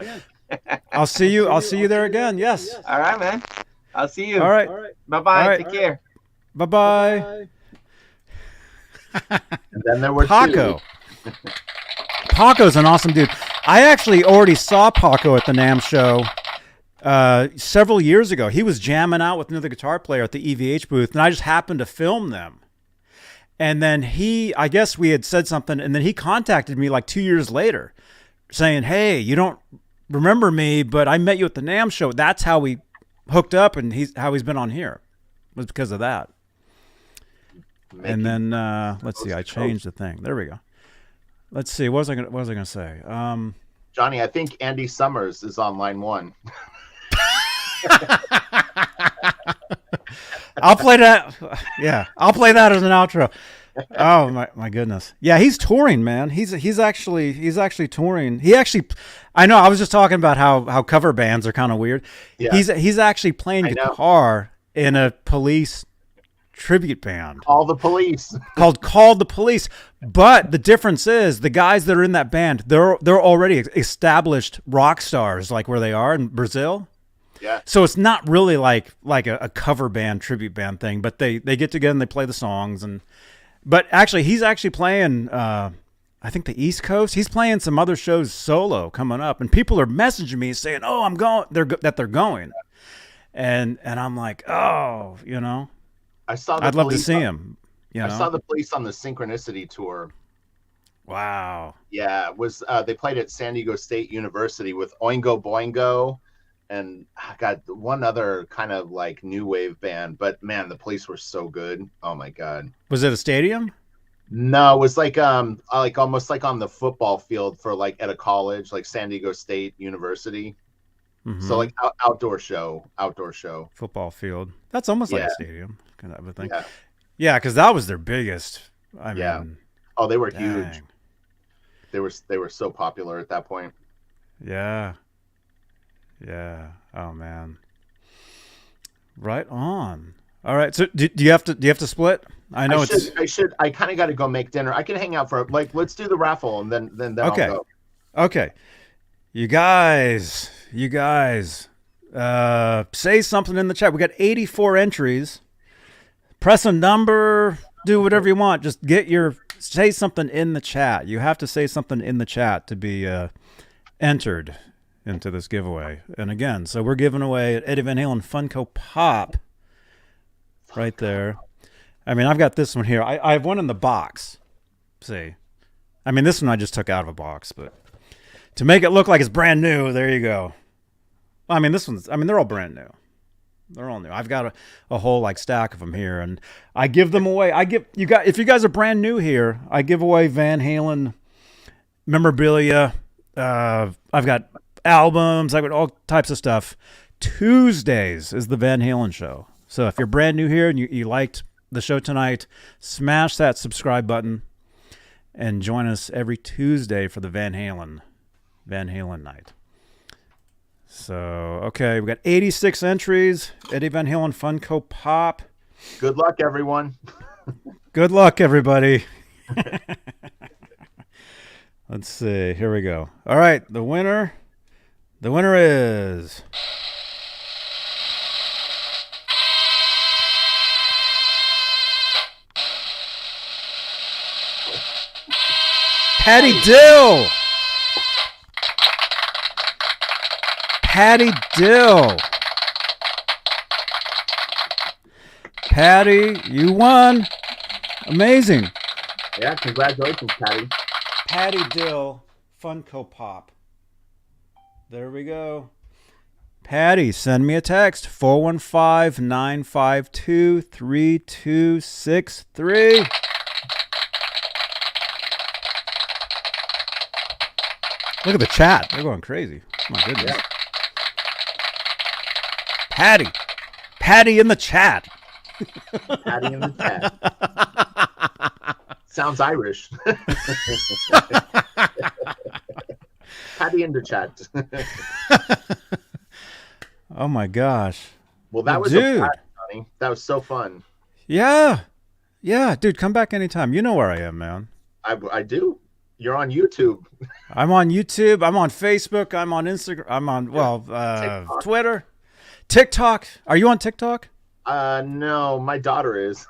I'll see you there again. Yes. All right, man. I'll see you. All right. Bye-bye. Right. Take care. Bye-bye. And then there were Paco. Paco's an awesome dude. I actually already saw Paco at the NAMM show several years ago. He was jamming out with another guitar player at the EVH booth, and I just happened to film them. And then I guess we had said something, and then he contacted me like 2 years later saying, "Hey, you don't remember me, but I met you at the NAMM show." That's how we hooked up, and how he's been on here. It was because of that. And then let's see, I changed the thing. There we go. Let's see, what was I gonna say? Johnny, I think Andy Summers is on line 1. I'll play that. Yeah, I'll play that as an outro. Oh my goodness. Yeah, he's touring, man. He's actually touring. I know. I was just talking about how cover bands are kind of weird. Yeah. He's actually playing guitar in a Police tribute band. Call the Police. Called the Police. But the difference is the guys that are in that band, they're already established rock stars, like where they are in Brazil. Yeah. So it's not really like a cover band, tribute band thing, but they get together and they play the songs. But actually, he's actually playing, I think the East Coast. He's playing some other shows solo coming up, and people are messaging me saying, "Oh, I'm going." They're going, and I'm like, "Oh, you know." I'd love to see him. I saw the Police on the Synchronicity tour. Wow. Yeah, it was they played at San Diego State University with Oingo Boingo, and I got one other kind of like new wave band. But man, the Police were so good. Oh my god. Was it a stadium? No, it was like almost like on the football field for like at a college, like San Diego State University. Mm-hmm. So like outdoor show. Football field. That's almost like a stadium kind of a thing. Yeah, because that was their biggest. I mean, oh, they were huge. They were so popular at that point. Yeah. Oh man. Right on. All right. So do you have to split? I know I kind of got to go make dinner. I can hang out for let's do the raffle and then okay. I'll go. Okay. You guys, say something in the chat. We got 84 entries. Press a number, do whatever you want. Just say something in the chat. You have to say something in the chat to be entered into this giveaway. And again, so we're giving away Eddie Van Halen FUNKO Pop right there. I mean, I've got this one here. I have one in the box. See, I mean, this one I just took out of a box, but to make it look like it's brand new, there you go. I mean, they're all brand new. They're all new. I've got a whole like stack of them here, and I give them away. If you guys are brand new here, I give away Van Halen memorabilia. I've got albums. I've got all types of stuff. Tuesdays is the Van Halen show. So if you're brand new here and you liked the show tonight, smash that subscribe button and join us every Tuesday for the Van Halen night. So, okay, we got 86 entries. Eddie Van Halen FUNKO Pop. Good luck, everyone. Good luck, everybody. Let's see. Here we go. All right, the winner is Patty Dill. Patty Dill. Patty, you won. Amazing. Yeah, congratulations, Patty. Patty Dill, FUNKO Pop. There we go. Patty, send me a text, 415-952-3263. Look at the chat. They're going crazy. My goodness. Yeah. Patty in the chat. Patty in the chat. Sounds Irish. Patty in the chat. Oh my gosh. Well, that was a blast, Johnny. That was so fun. Yeah, dude, come back anytime. You know where I am, man. I do. You're on YouTube. I'm on YouTube. I'm on Facebook. I'm on Instagram. I'm on Twitter, TikTok. Are you on TikTok? No, my daughter is.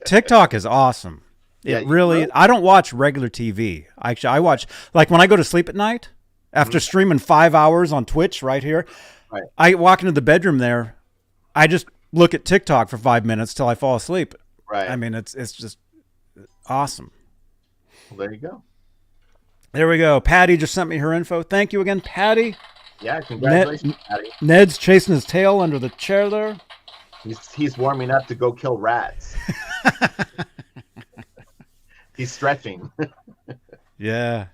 TikTok is awesome. It really. I don't watch regular TV. Actually, I watch like when I go to sleep at night after streaming 5 hours on Twitch right here. Right. I walk into the bedroom there. I just look at TikTok for 5 minutes till I fall asleep. Right. I mean, it's just awesome. Well, there you go. There we go. Patty just sent me her info. Thank you again, Patty. Yeah, congratulations, Patty. Ned's chasing his tail under the chair there. He's warming up to go kill rats. He's stretching. Yeah.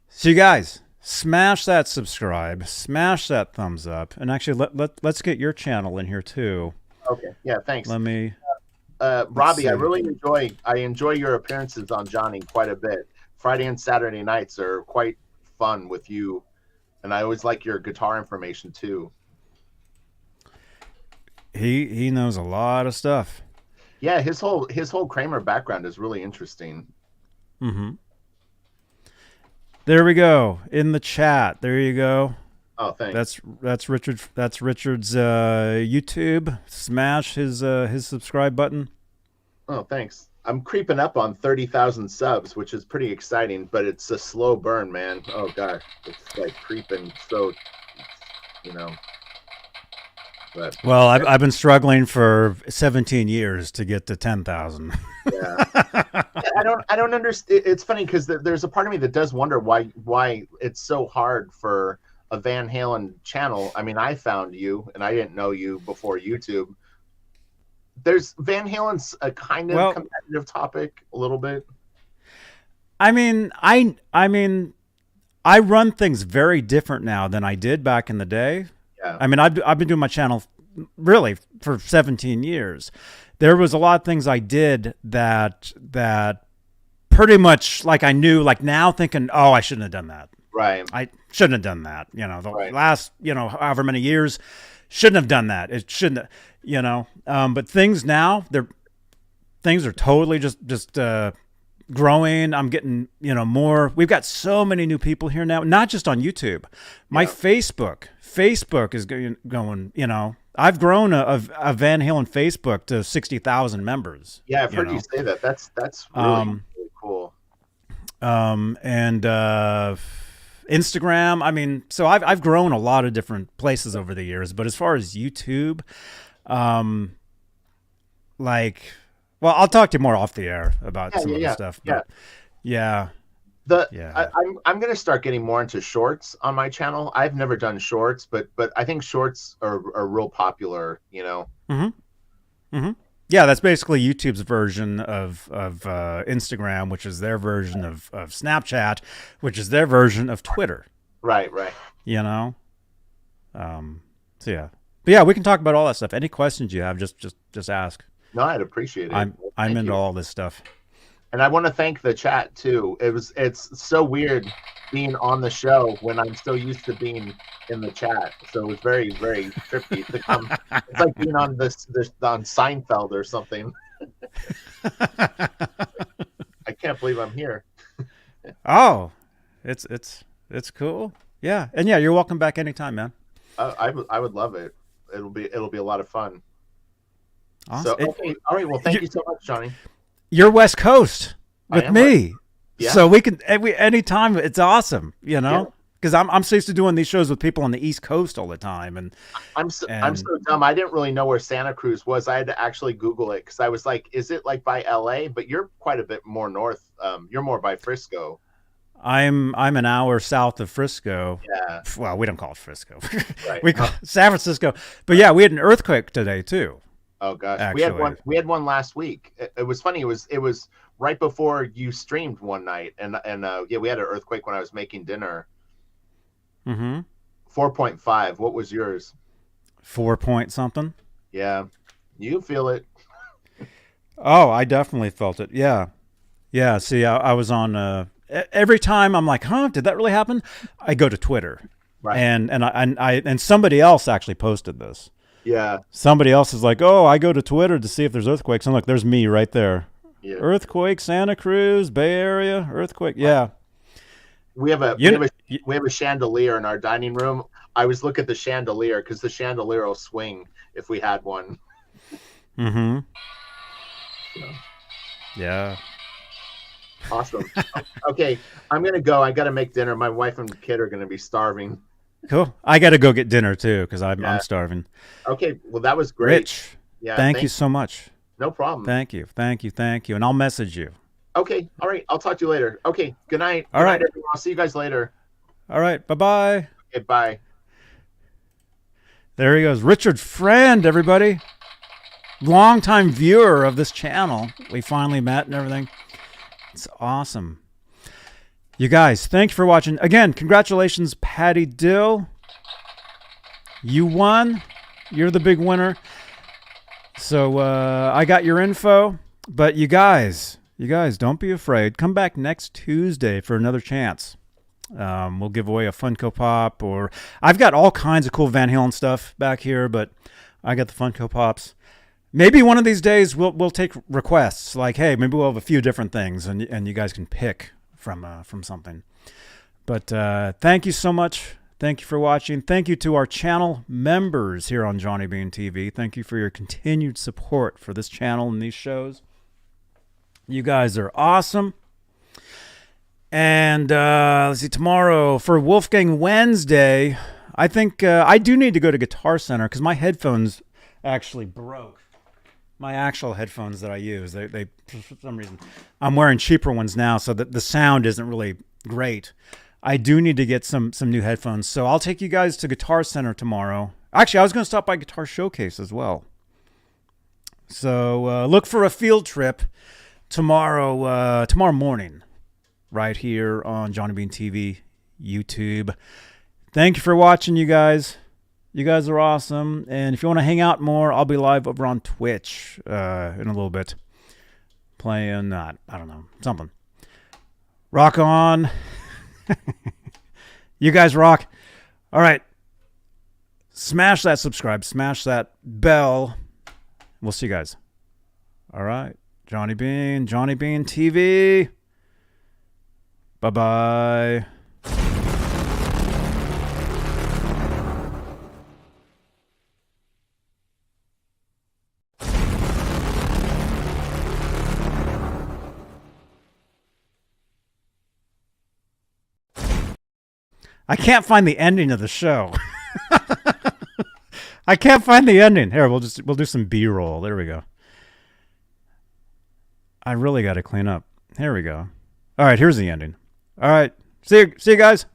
So you guys, smash that subscribe, smash that thumbs up, and actually let's get your channel in here too. Okay. Yeah. Thanks. Let me. Robbie, I enjoy your appearances on Johnny quite a bit. Friday and Saturday nights are quite fun with you, and I always like your guitar information too. He knows a lot of stuff. Yeah, his whole Kramer background is really interesting. Mm-hmm. There we go in the chat. There you go. Oh, thanks. That's Richard. That's Richard's YouTube. Smash his subscribe button. Oh, thanks. I'm creeping up on 30,000 subs, which is pretty exciting, but it's a slow burn, man. Oh gosh, it's like creeping. So, But well, I've been struggling for 17 years to get to 10,000. Yeah. I don't understand. It's funny because there's a part of me that does wonder why it's so hard for a Van Halen channel. I mean, I found you, and I didn't know you before YouTube. There's Van Halen's a kind of competitive topic, a little bit. I mean, I run things very different now than I did back in the day. Yeah. I mean, I've been doing my channel really for 17 years. There was a lot of things I did that pretty much like I knew, like now thinking, oh, I shouldn't have done that. Right. I shouldn't have done that. The last, however many years shouldn't have done that. It shouldn't, but things now, things are totally just growing. I'm getting, more. We've got so many new people here now, not just on YouTube. My Facebook is going, I've grown a Van Halen Facebook to 60,000 members. Yeah, I've heard you say that. That's really cool. And Instagram. I mean, so I've grown a lot of different places over the years, but as far as YouTube, well, I'll talk to you more off the air about some of the stuff. But I'm going to start getting more into shorts on my channel. I've never done shorts, but I think shorts are real popular, Mm-hmm. Mm-hmm. Yeah, that's basically YouTube's version of Instagram, which is their version of Snapchat, which is their version of Twitter. Right. So yeah. But yeah, we can talk about all that stuff. Any questions you have, just ask. No, I'd appreciate it. I'm into all this stuff. And I want to thank the chat too. It's so weird being on the show when I'm so used to being in the chat. So it was very, very trippy to come. It's like being on this on Seinfeld or something. I can't believe I'm here. Oh, it's cool. Yeah, and yeah, you're welcome back anytime, man. I would love it. It'll be a lot of fun. Awesome. So okay, all right. Well, thank you so much, Johnny. You're West Coast with me, Yeah. so we can anytime. It's awesome, because I'm so used to doing these shows with people on the East Coast all the time, and I'm so dumb. I didn't really know where Santa Cruz was. I had to actually Google it because I was like, "Is it like by LA?" But you're quite a bit more north. You're more by Frisco. I'm an hour south of Frisco. Yeah. Well, we don't call it Frisco. Right. We call it San Francisco. But yeah, we had an earthquake today too. Oh gosh, Actually. we had one last week. It was funny. It was right before you streamed one night, and we had an earthquake when I was making dinner. Mm-hmm. 4.5. What was yours? 4 point something. Yeah, you feel it. Oh, I definitely felt it. Yeah. See, I was on. Every time I'm like, did that really happen? I go to Twitter, Right. and somebody else actually posted this. Yeah. Somebody else is like, I go to Twitter to see if there's earthquakes. I'm like, there's me right there. Yeah. Earthquake, Santa Cruz, Bay Area, earthquake. Yeah. We have a chandelier in our dining room. I always look at the chandelier because the chandelier will swing if we had one. Mm-hmm. Yeah. Awesome. Okay, I'm gonna go. I gotta make dinner. My wife and kid are gonna be starving. Cool. I got to go get dinner too because I'm starving. Okay. Well, that was great. Rich. Yeah. Thank you so much. No problem. Thank you. And I'll message you. Okay. All right. I'll talk to you later. Okay. Good night. All right. Good night, everyone. I'll see you guys later. All right. Bye-bye. Okay. Bye. There he goes. Richard Friend, everybody. Longtime viewer of this channel. We finally met and everything. It's awesome. You guys, thank you for watching. Again, congratulations, Patty Dill. You won. You're the big winner. So I got your info. But you guys, don't be afraid. Come back next Tuesday for another chance. We'll give away a Funko Pop, or I've got all kinds of cool Van Halen stuff back here, but I got the Funko Pops. Maybe one of these days we'll take requests. Like, hey, maybe we'll have a few different things, and you guys can pick from something. But thank you so much. Thank you for watching. Thank you to our channel members here on Johnny Beane TV. Thank you for your continued support for this channel and these shows. You guys are awesome. And let's see, tomorrow for Wolfgang Wednesday, I think I do need to go to Guitar Center because my headphones actually broke. My actual headphones that I use, they for some reason, I'm wearing cheaper ones now, so that the sound isn't really great. I do need to get some new headphones, so I'll take you guys to Guitar Center tomorrow. Actually, I was going to stop by Guitar Showcase as well. So look for a field trip tomorrow morning, right here on Johnny Beane TV, YouTube. Thank you for watching, you guys. You guys are awesome. And if you want to hang out more, I'll be live over on Twitch in a little bit. Playing, I don't know, something. Rock on. You guys rock. All right. Smash that subscribe. Smash that bell. We'll see you guys. All right. Johnny Beane TV. Bye-bye. I can't find the ending of the show. I can't find the ending. Here, we'll do some B-roll. There we go. I really got to clean up. Here we go. All right, here's the ending. All right. See you guys.